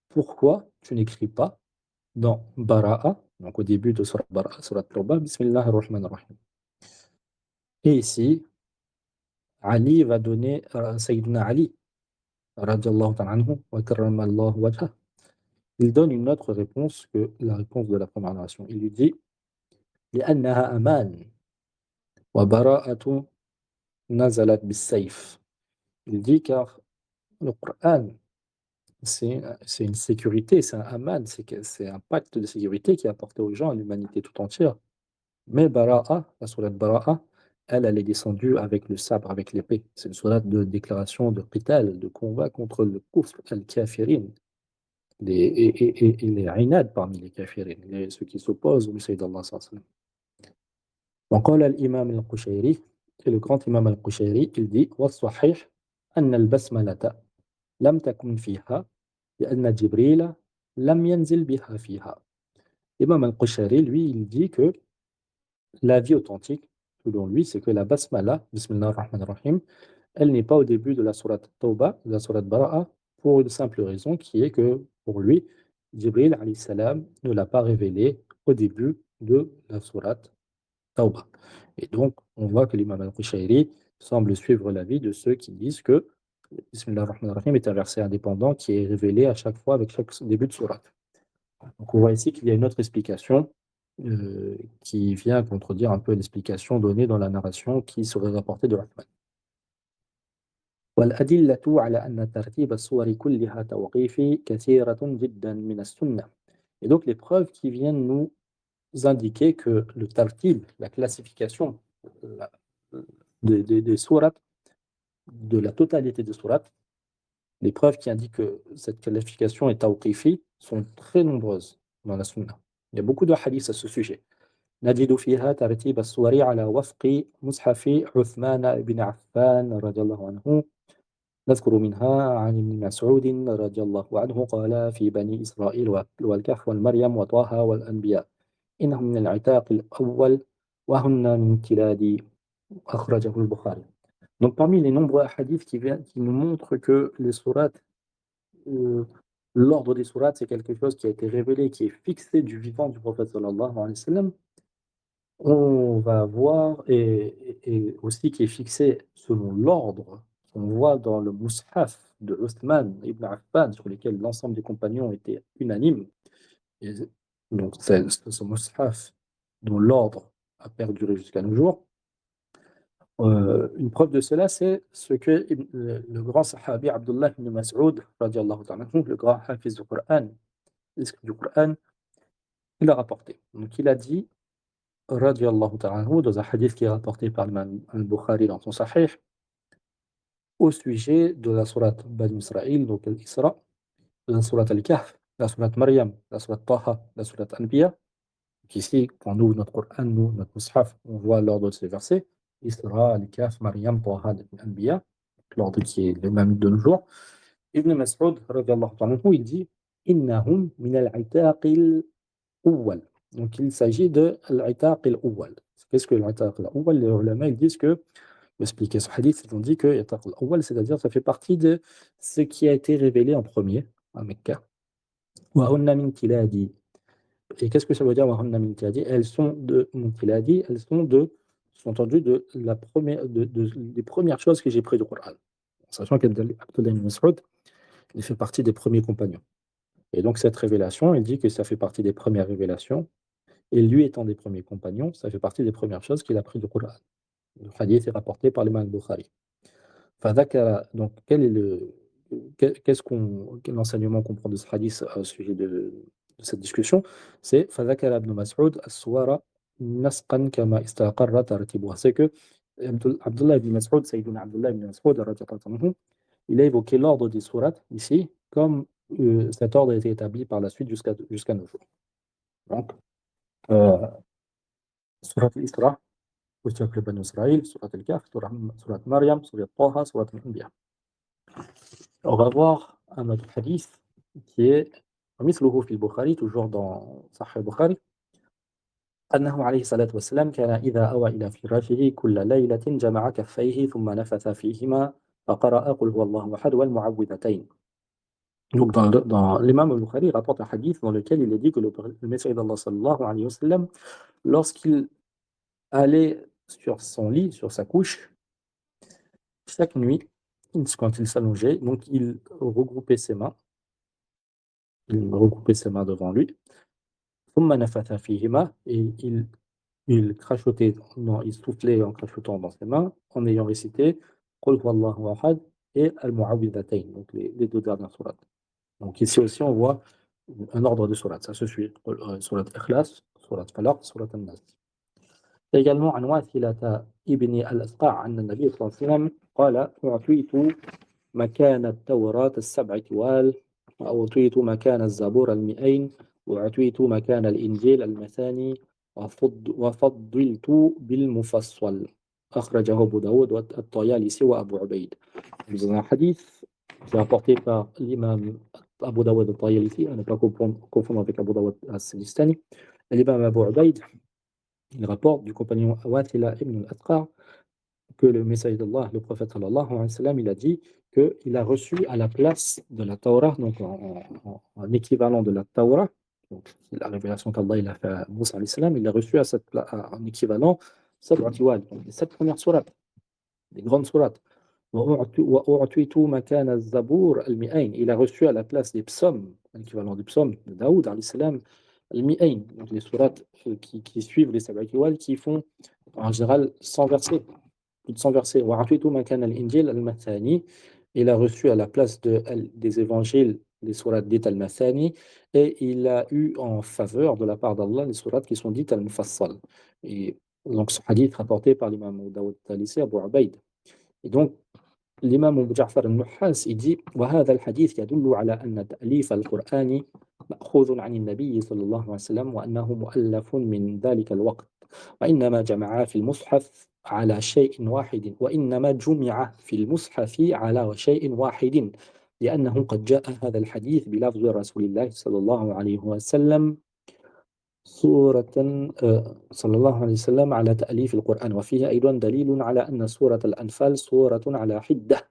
pourquoi tu n'écris pas dans Bara'a, donc au début de Surat Bara'a, Surat Tawbah, bismillahir rahmanir rahim. Et ici, Ali va donner Sayyidina Ali, radiallahu ta'ala anhu, wa karramallahu wajhah. Il donne une autre réponse que la réponse de la première narration. Il lui dit لأنها أمان وبراءة نزلت بالسيف. Il dit car le Coran, c'est une sécurité, c'est un aman, c'est un pacte de sécurité qui est apporté aux gens, à l'humanité tout entière. Mais Bara'a, la sourate Bara'a, elle est descendue avec le sabre, avec l'épée. C'est une sourate de déclaration de qital, de combat contre le kufr, al-kafirin, et les inad parmi les kafirin, ceux qui s'opposent au messager d'Allah sallallahu alayhi wa sallam. وقال الإمام القشيري, et le grand imam al-Qushayri, il dit والصحيح أن البسملة لم تكن فيها لأن جبريل لم ينزل بها فيها. Imam al-Qushayri, lui, il dit que la vie authentique, selon lui, c'est que la basmala, Bismillah ar-Rahman ar-Rahim, elle n'est pas au début de la sourate Tawbah, de la sourate Bara'a, pour une simple raison qui est que, pour lui, Jibril alayhi salam ne l'a pas révélé au début de la sourate Tawbah. Et donc, on voit que l'imam al-Qushayri semble suivre l'avis de ceux qui disent que Bismillah ar-Rahman ar-Rahim est un verset indépendant qui est révélé à chaque fois avec chaque début de sourate. Donc on voit ici qu'il y a une autre explication qui vient contredire un peu l'explication donnée dans la narration qui serait rapportée de Rahman. والأدلة على أن ترتيب الصور كلها توقيفي كثيرة جدا من السنة. Et donc les preuves qui viennent nous indiquer que le tartib, la classification la- des sourates, de la totalité des sourates, les preuves qui indiquent que cette qualification est tawqifi sont très nombreuses dans la sunna. Il y a beaucoup de hadiths à ce sujet. نجد فيها ترتيب الصور على وفق مصحف عثمان بن عفان رضي الله عنه. نذكر منها عن ابن مسعود رضي الله عنه قال في بني إسرائيل والكهف والمريم وطه والأنبياء إنهم من العتاق الأول وهن من كلاد أخرجه البخاري. Donc parmi les nombreux hadiths qui nous montrent que les sourates, l'ordre des sourates, c'est quelque chose qui a été révélé, qui est fixé du vivant du prophète sallallahu alayhi wa sallam, on va voir, et aussi qui est fixé selon l'ordre qu'on voit dans le Mus'haf de Uthman ibn Affan, sur lequel l'ensemble des compagnons étaient unanimes. Et donc, c'est ce Mus'haf dont l'ordre a perduré jusqu'à nos jours. Une preuve de cela, c'est ce que le grand sahabi Abdullah ibn Mas'ud, radiallahu ta'ala anhu, le grand hafiz du Coran, il a rapporté. Donc, il a dit, radiallahu ta'ala anhu, dans un hadith qui est rapporté par al-Bukhari dans son Sahih, au sujet de la sourate Bani Israël, donc l'Isra, la sourate Al-Kahf, la sourate Maryam, la sourate Taha, la sourate Anbiya. Donc ici, quand on ouvre notre Coran, nous, notre Mus'haf, on voit l'ordre de ces versets, Isra, Al-Kahf, Maryam, Taha, Anbiya, l'ordre qui est le même de nos jours. Ibn Mas'ud, radiallahu ta'ala anhu, il dit, Innahum min al-'itaqil awwal. Donc il s'agit de al-'itaqil awwal. Qu'est-ce que l'Itaqil awwal? Les ulama, ils disent que, pour expliquer ce hadith, ils ont dit que l'Itaqil awwal, c'est-à-dire ça fait partie de ce qui a été révélé en premier à Mecca. Wa hunna min kiladi. Et qu'est-ce que ça veut dire wa hunna min kiladi? Elles sont de min kiladi, elles sont sont entendues de la première, des premières choses que j'ai prises du Coran. Sachant qu'Abdullah ibn Mas'ud, il fait partie des premiers compagnons. Et donc cette révélation, il dit que ça fait partie des premières révélations. Et lui étant des premiers compagnons, ça fait partie des premières choses qu'il a pris du Coran. Le hadith est rapporté par l'imam Bukhari. Donc, quel enseignement qu'on prend de ce hadith au sujet de cette discussion? C'est فذكر ابن مسعود السور نسقا كما استقر ترتيبها. C'est que Abdullah ibn Mas'ud, Sayyiduna Abdullah ibn Mas'ud, il a évoqué l'ordre des sourates ici, comme cet ordre a été établi par la suite jusqu'à nos jours. Donc, surat al-Isra, surat al-Bani Israël, surat al-Kahf, surat Maryam, surat Taha, surat al-Anbiya. On va voir un autre hadith qui est مثله في البخاري, toujours dans Sahih al-Bukhari, أنه عليه الصلاة والسلام كان إذا أوى إلى فراشه كل ليلة جمع كفيه ثم نفث فيهما فقرأ قل هو الله أحد والمعوذتين. Donc dans l'imam al-Bukhari rapporte un hadith dans lequel il est dit que le Messie d'Allah sallallahu alayhi wa sallam, lorsqu'il allait sur son lit, sur sa couche, chaque nuit, quand il s'allongeait, donc il regroupait ses mains devant lui, et il crachotait, non, il soufflait en crachotant dans ses mains, en ayant récité Qul huwallahu ahad et Al-Mu'awwidhatayn, donc les deux dernières sourates. Donc ici aussi, on voit un ordre de sourates. Ça se suit. Surat Ikhlas, surat Falaq, surat An-Nas. également عن واثلة ابن الأسقع عن النبي صلى الله عليه وسلم قال أعطيت مكان التوراة السبع توال وأعطيت مكان الزبور المئين وأعطيت مكان الإنجيل المثاني وفضلت بالمفصل أخرجه أبو داود والطيالسي وأبو عبيد. Dans un hadith qui est rapporté par l'imam Abu Dawud al-Tayalisi, à ne pas confondre avec Abu Dawud al-Sijistani. L'imam Abu Ubaid, il rapporte du compagnon Wathila ibn al-Atqa que le messager d'Allah, le prophète sallallahu alayhi wa sallam, il a dit qu'il a reçu à la place de la Torah, donc en équivalent de la Torah, donc c'est la révélation qu'Allah il a fait à Moussa alayhi salam, il a reçu à en équivalent sab'a tiwal, donc les 7 premières sourates, les grandes sourates. وأعطيت مكان الزبور المئين. Il a reçu à la place des psaumes, l'équivalent des psaumes de Daoud alayhi salam, المئين, donc les sourates qui suivent les sab'a tiwal, qui font en général 100 versets. Plus de 100 versets. وَأَعْطِيتُ مَكَانَ الْإِنْجِيلَ الْمَثَانِي. Il a reçu à la place des évangiles les sourates dites al-Mathani, et il a eu en faveur de la part d'Allah les sourates qui sont dites al-Mufassal. Et donc ce hadith rapporté par l'imam Daoud al-Tayalisi, Abu Ubaid. Et donc الإمام أبو جعفر النحاس يجي وهذا الحديث يدل على أن تأليف القرآن مأخوذ عن النبي صلى الله عليه وسلم وأنه مؤلف من ذلك الوقت وإنما جمع في المصحف على شيء واحد وإنما جمع في المصحف على شيء واحد لأنه قد جاء هذا الحديث بلفظ رسول الله صلى الله عليه وسلم سورة صلى الله عليه وسلم على تأليف القرآن وفيه أيضا دليل على أن سورة الأنفال سورة على حدة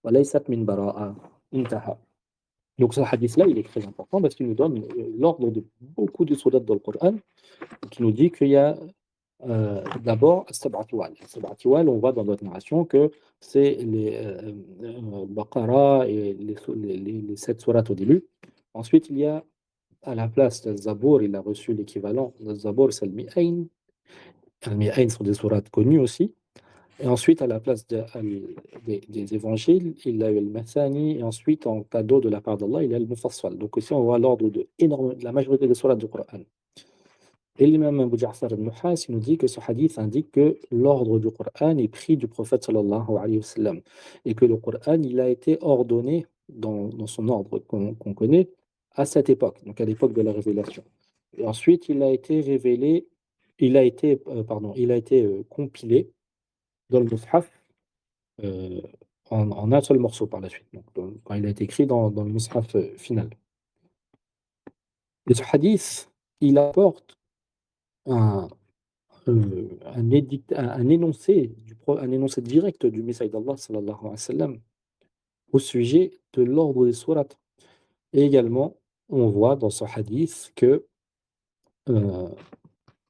وليست من براءة. انتهى. Donc ce hadith-là, il est très important parce qu'il nous donne l'ordre de beaucoup de sourates dans le Coran, qui nous dit qu'il y a d'abord Sab'a Tiwal. Sab'a Tiwal, on voit dans notre narration que c'est les Baqara et les 7 sourates au début. Ensuite, il y a à la place de Zabour, il a reçu l'équivalent de Zabour, c'est le Mi'ayn. Les Mi'ayn sont des sourates connues aussi. Et ensuite, à la place des évangiles, il a eu le Mathani, et ensuite, en cadeau de la part d'Allah, il a le Mufassal. Donc ici, on voit l'ordre de la majorité des sourates du Coran. Et l'imam Abu Ja'far al-Nuhas nous dit que ce hadith indique que l'ordre du Coran est pris du prophète sallallahu alayhi wa sallam, et que le Coran, il a été ordonné dans son ordre qu'on connaît à cette époque, donc à l'époque de la révélation. Et ensuite, il a été révélé, il a été compilé dans le Mus'haf en un seul morceau par la suite, donc quand il a été écrit dans le Mus'haf final. Et ce hadith, il apporte un énoncé un énoncé direct du message d'Allah sallallahu alayhi wa sallam au sujet de l'ordre des sourates. Et également, on voit dans ce hadith que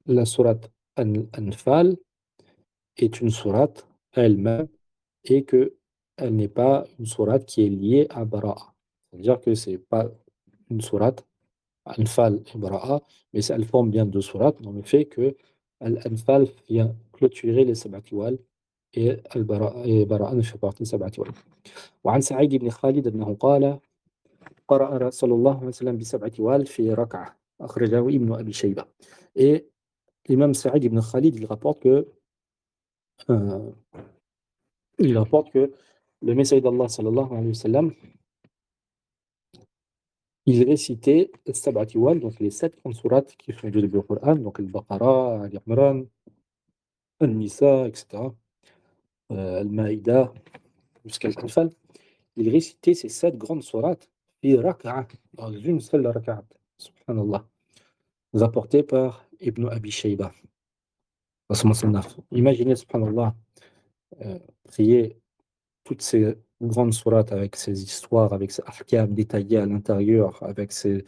la sourate Anfal est une sourate elle-même et qu'elle n'est pas une sourate qui est liée à Bara'a. C'est-à-dire que ce n'est pas une sourate Anfal et Bara'a, mais elle forme bien deux sourates dans le fait que Al-Anfal vient clôturer les Sab'a Tiwal et Bara'a ne fait partie des Sab'a Tiwal. وعن سعيد بن خالد أنه قال قرأ صلى الله عليه وسلم بسبع توال في ركعة أخرجه ابن أبي شيبة. Et l'imam Sa'id ibn Khalid, euh, il rapporte que le messager d'Allah sallallahu alayhi wa sallam, il récitait Sab'a Tiwal, donc les 7 grandes sourates qui sont du début du Coran, donc Al-Baqarah, Al-Imran, Al-Nisa, etc., Al-Maïda, jusqu'à Al-Anfal. Il récitait ces 7 grandes sourates fi raka'a, dans une seule raka'a, subhanallah, rapporté par Ibn Abi Shayba dans son Musannaf. Imaginez, subhanallah, prier toutes ces grandes sourates avec ces histoires, avec ces ahkam détaillés à l'intérieur, avec ces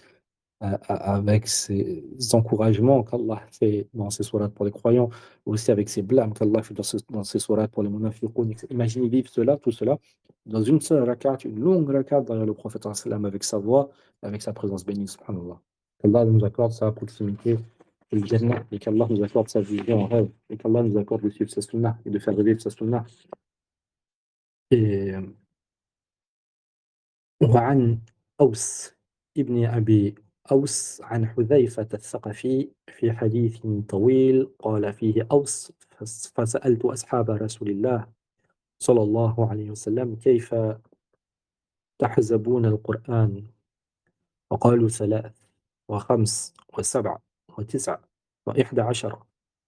encouragements qu'Allah fait dans ces sourates pour les croyants, aussi avec ces blâmes qu'Allah fait dans ces sourates pour les munafiqoun. Imaginez vivre cela, tout cela, dans une seule rakat, une longue rakat derrière le prophète sallam, avec sa voix, avec sa présence bénie, subhanallah. Qu'Allah nous accorde sa proximité et le Jannah, et qu'Allah nous accorde sa vision en rêve, et qu'Allah nous accorde de suivre sa sunnah et de faire revivre sa sunnah. Et وعن أوس ابن أبي أوس عن حذيفة الثقفي في حديث طويل قال فيه أوس فسألت أصحاب رسول الله صلى الله عليه وسلم كيف تحزبون القرآن فقالوا 3 و5 و7 و9 و11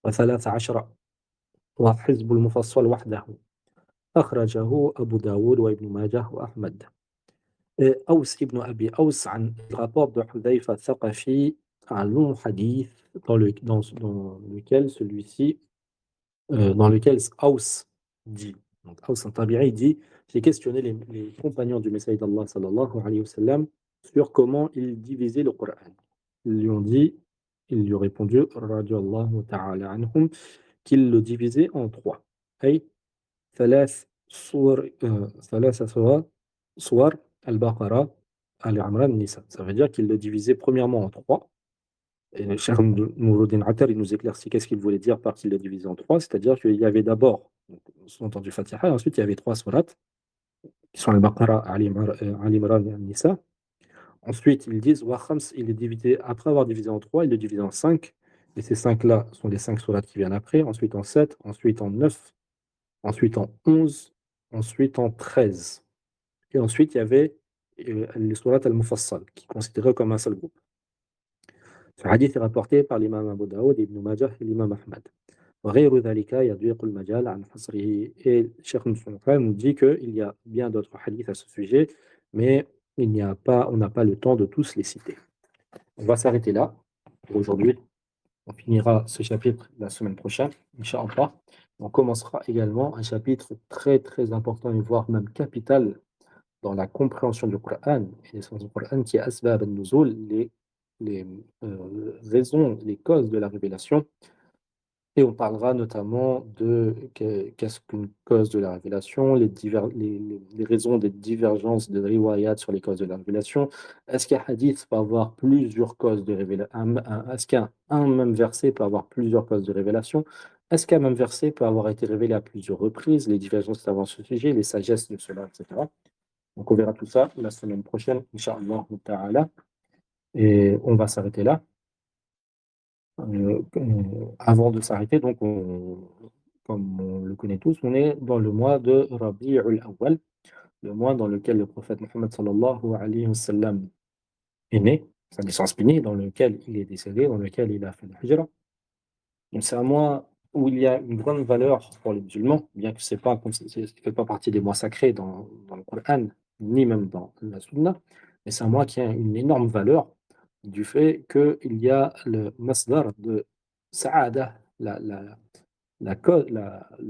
و13 وحزب المفصل وحده أخرجه أبو داود وابن ماجه وأحمد. Aws ibn Abi Aws, il rapporte de Hudhayfa Thaqafi un long hadith dans lequel celui-ci, dans lequel Aws dit, donc Aws al-Tabi'i dit, j'ai questionné les compagnons du Messager d'Allah sallallahu alayhi wa sallam sur comment ils divisaient le Coran. Ils lui ont dit, ils lui ont répondu, radiyallahu ta'ala anhum, qu'ils le divisaient en trois. Hey, ثلاث صور ثلاث صور al-Baqarah, al-Imran, Nisa. Ça veut dire qu'il le divisait premièrement en trois. Et le Cheikh Nouruddin Attar, il nous éclaircit qu'est-ce qu'il voulait dire par qu'il le divisait en trois. C'est-à-dire qu'il y avait d'abord, sous-entendu Fatiha, et ensuite il y avait trois sourates, qui sont al-Baqarah, al-Imran et al-Nisa. Ensuite, ils disent, wa khams, il est divisé, après avoir divisé en trois, il le divise en cinq. Et ces cinq-là sont les cinq sourates qui viennent après, ensuite en sept, ensuite en neuf, ensuite en 11, ensuite en 13. Et ensuite, il y avait les sourates al-Mufassal, qui est considéré comme un seul groupe. Ce hadith est rapporté par l'imam Abu Daoud, Ibn Majah et l'imam Ahmad. وغير ذلك يضيق المجال عن حصره. Et Cheikh Moussa nous dit qu'il y a bien d'autres hadiths à ce sujet, mais on n'a pas le temps de tous les citer. On va s'arrêter là pour aujourd'hui. On finira ce chapitre la semaine prochaine, Inch'Allah. On commencera également un chapitre très très important et voire même capital dans la compréhension du Coran et l'essence du Coran, qui est Asbab al-Nuzul, les raisons, les causes de la révélation. Et on parlera notamment de qu'est-ce qu'une cause de la révélation, les raisons des divergences de riwayat sur les causes de la révélation. Est-ce qu'un hadith peut avoir plusieurs causes de révélation? Est-ce qu'un même verset peut avoir plusieurs causes de révélation? Est-ce qu'un même verset peut avoir été révélé à plusieurs reprises? Les divergences avant ce sujet, les sagesses de cela, etc. Donc on verra tout ça la semaine prochaine, Inch'Allah ta'ala. Et on va s'arrêter là. Avant de s'arrêter, donc comme on le connaît tous, on est dans le mois de Rabi'ul Awwal, le mois dans lequel le prophète Mohammed sallallahu alayhi wa sallam est né, sa naissance bénie, dans lequel il est décédé, dans lequel il a fait le hijra. Donc c'est un mois où il y a une grande valeur pour les musulmans, bien que c'est pas, ça ne fait pas partie des mois sacrés dans le Coran, ni même dans la Sunna, mais c'est un mois qui a une énorme valeur du fait qu'il y a le masdar de Sa'ada, la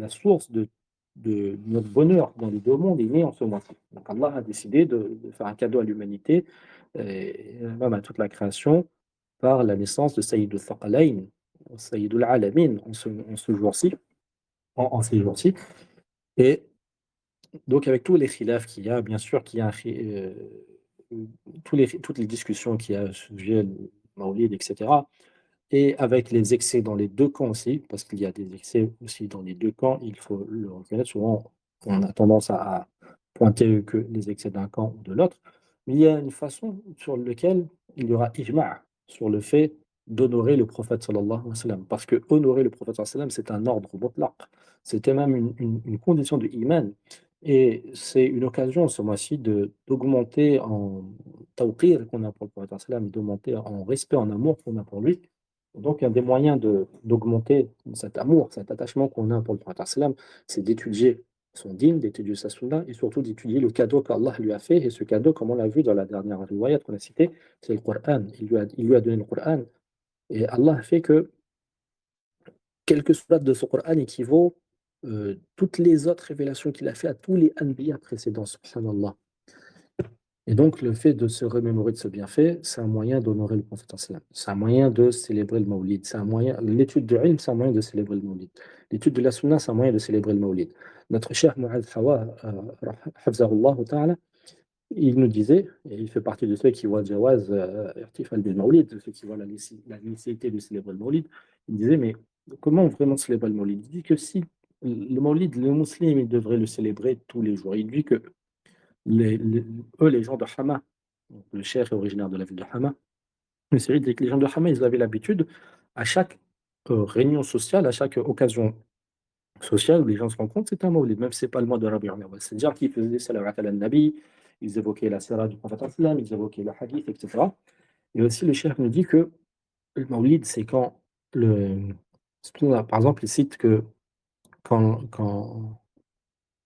source de notre bonheur dans les deux mondes est née en ce mois-ci. Donc Allah a décidé de faire un cadeau à l'humanité, et même à toute la création, par la naissance de Sayyid al-Thaqalayn, Sayyid al-Alamin, en ce jour-ci, en ces jours-ci. Et donc avec tous les khilafs qu'il y a, bien sûr qu'il y a toutes les discussions qu'il y a sur le sujet, le Mawlid, etc. Et avec les excès dans les deux camps aussi, parce qu'il y a des excès aussi dans les deux camps, il faut le reconnaître. Souvent, on a tendance à pointer que les excès d'un camp ou de l'autre. Mais il y a une façon sur laquelle il y aura ijma' sur le fait d'honorer le prophète sallallahu alayhi wa sallam. Parce que honorer le prophète sallallahu alayhi wa sallam, c'est un ordre mutlaq. C'était même une condition de iman. Et c'est une occasion ce mois-ci d'augmenter en tawqir qu'on a pour le prophète sallallahu alayhi wa sallam, d'augmenter en respect, en amour qu'on a pour lui. Donc, un des moyens d'augmenter cet amour, cet attachement qu'on a pour le prophète sallam, c'est d'étudier son dîn, d'étudier sa sunna et surtout d'étudier le cadeau qu'Allah lui a fait. Et ce cadeau, comme on l'a vu dans la dernière riwayat qu'on a citée, c'est le Coran. Il lui a donné le Coran. Et Allah a fait que quelques sourates de ce Coran équivaut toutes les autres révélations qu'il a fait à tous les anbiya précédents, subhanallah. Et donc, le fait de se remémorer de ce bienfait, c'est un moyen d'honorer le prophète sallam. C'est un moyen de célébrer le Mawlid. C'est un moyen, l'étude de ilm, c'est un moyen de célébrer le Mawlid. L'étude de la sunna, c'est un moyen de célébrer le Mawlid. Notre cher Mu'adh Hawa, hafzahullah ta'ala, il nous disait, et il fait partie de ceux qui voient Jawaz, irtifal bil Mawlid, de ceux qui voient la nécessité de célébrer le Mawlid, il disait, mais comment vraiment célébrer le Mawlid? Il dit que si le Mawlid, le musulman, il devrait le célébrer tous les jours. Il dit que eux, les gens de Hama, donc le cheikh est originaire de la ville de Hama, mais c'est dit que les gens de Hama, ils avaient l'habitude, à chaque réunion sociale, à chaque occasion sociale où les gens se rencontrent, c'est un mawlid, même si ce n'est pas le mois de Rabi' al-Awwal. C'est-à-dire qu'ils faisaient salawat al-Nabi, ils évoquaient la sira du prophète sallam, ils évoquaient le hadith, etc. Et aussi, le cheikh nous dit que le mawlid, c'est quand par exemple, il cite que quand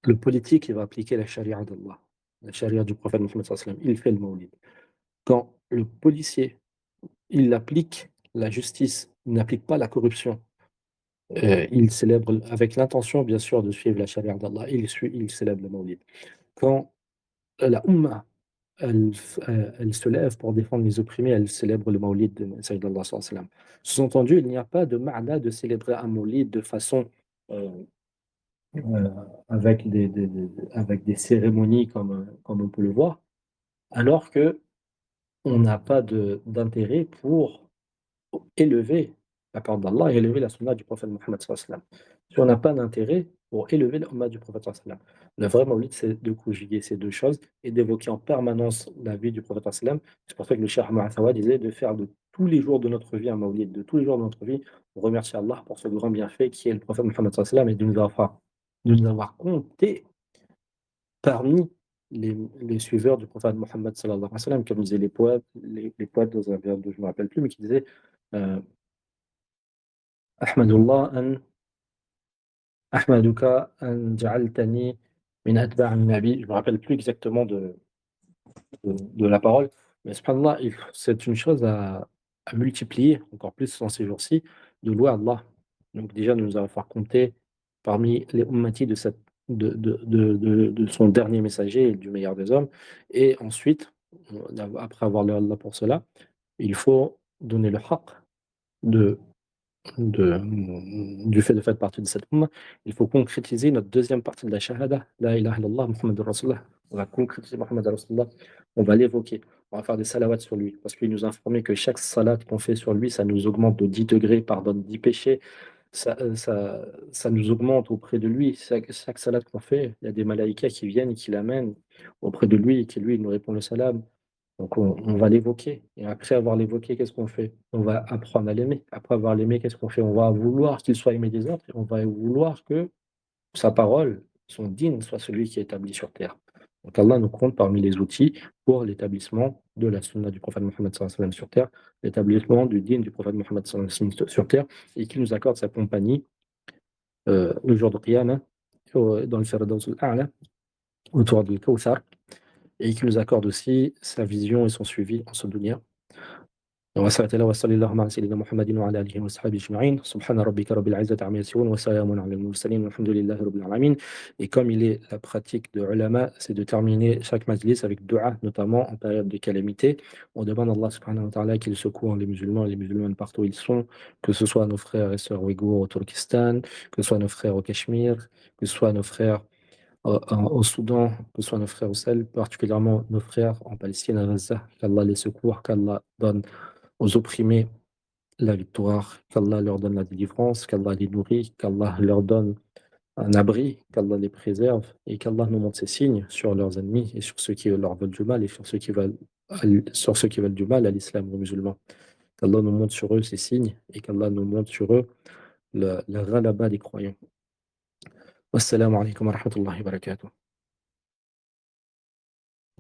le politique il va appliquer la charia d'Allah. la charia du prophète Mohammed sallallahu alayhi wa sallam, il fait le mawlid. Quand le policier, il applique la justice, il n'applique pas la corruption, il célèbre avec l'intention bien sûr de suivre la charia d'Allah, il célèbre le mawlid. Quand la Ummah, elle se lève pour défendre les opprimés, elle célèbre le Mawlid de Sayyidina sallallahu alayhi wa sallam. Sous-entendu, il n'y a pas de ma'na de célébrer un Mawlid de façon euh, euh, avec des cérémonies comme on peut le voir, alors que on n'a pas d'intérêt pour élever la parole d'Allah et élever la sunna du prophète Mohammed sallallahu alayhi wa sallam. Si on n'a pas d'intérêt pour élever l'umma du prophète sallallahu alayhi wa sallam. Le vrai mawlid, c'est de conjuguer ces 2 choses et d'évoquer en permanence la vie du prophète sallallahu alayhi wa sallam. C'est pour ça que le cheikh Ahmad Sawa disait de faire de tous les jours de notre vie un mawlid, de tous les jours de notre vie, on remercie Allah pour ce grand bienfait qui est le prophète Mohammed sallallahu alayhi wa sallam et de nous avoir compté parmi les suiveurs du prophète Mohammed sallallahu alayhi wa sallam, comme disaient les poètes dans un vers dont je ne me rappelle plus, mais qui disaient euh, Ahmadullah an Ahmaduka an ja'altani min atba'in nabi. Je me rappelle plus exactement de la parole, mais subhanallah, c'est une chose à multiplier encore plus dans ces jours-ci, de louer Allah. Donc déjà, de nous avoir fait compter parmi les ummatis de son dernier messager et du meilleur des hommes. Et ensuite, après avoir loué Allah pour cela, il faut donner le haqq de de, du fait de faire partie de cette Ummah, il faut concrétiser notre deuxième partie de la Shahada, La ilaha illallah, Muhammadur Rasulullah. On va concrétiser Muhammad Rasulullah, on va l'évoquer, on va faire des salawats sur lui, parce qu'il nous a informé que chaque salat qu'on fait sur lui, ça nous augmente de 10 degrés, pardonne 10 péchés, ça nous augmente auprès de lui. Chaque salat qu'on fait, il y a des malaïkas qui viennent et qui l'amènent auprès de lui et qui lui nous répond le salam. Donc on va l'évoquer et après avoir l'évoqué, qu'est-ce qu'on fait? On va apprendre à l'aimer. Après avoir l'aimé, qu'est-ce qu'on fait? On va vouloir qu'il soit aimé des autres et on va vouloir que sa parole, son dîn soit celui qui est établi sur terre. Donc Allah nous compte parmi les outils pour l'établissement de la sunna du prophète Mohammed sallallahu alayhi wa sallam sur terre, l'établissement du dîn du prophète Mohammed sallallahu alayhi wa sallam sur terre et qui nous accorde sa compagnie le jour de Qiyamah dans le Firdaus al-A'la autour du Kawthar et qui nous accorde aussi sa vision et son suivi en ce dunya. وصلى الله وصلى اللهم على سيدنا محمد وعلى آله وصحبه أجمعين سبحان ربك رب العزة عما يصفون وسلام على المرسلين والحمد لله رب العالمين. Et comme il est la pratique de ulama, c'est de terminer chaque majlis avec dua, notamment en période de calamité. On demande à Allah subhanahu wa ta'ala qu'il secoue les musulmans et les musulmanes partout où ils sont, que ce soit nos frères et sœurs ouïghours au Turkestan, que ce soit nos frères au Cachemire, que ce soit nos frères au Soudan, que ce soit nos frères au Sahel, particulièrement nos frères en Palestine, à Gaza, qu'Allah les secoue, qu'Allah donne aux opprimés la victoire, qu'Allah leur donne la délivrance, qu'Allah les nourrit, qu'Allah leur donne un abri, qu'Allah les préserve et qu'Allah nous montre ses signes sur leurs ennemis et sur ceux qui leur veulent du mal et sur ceux qui veulent du mal à l'islam et aux musulmans. Qu'Allah nous montre sur eux ses signes et qu'Allah nous montre sur eux le ghalaba des croyants. Wassalamu alaikum wa rahmatullahi wa barakatuh.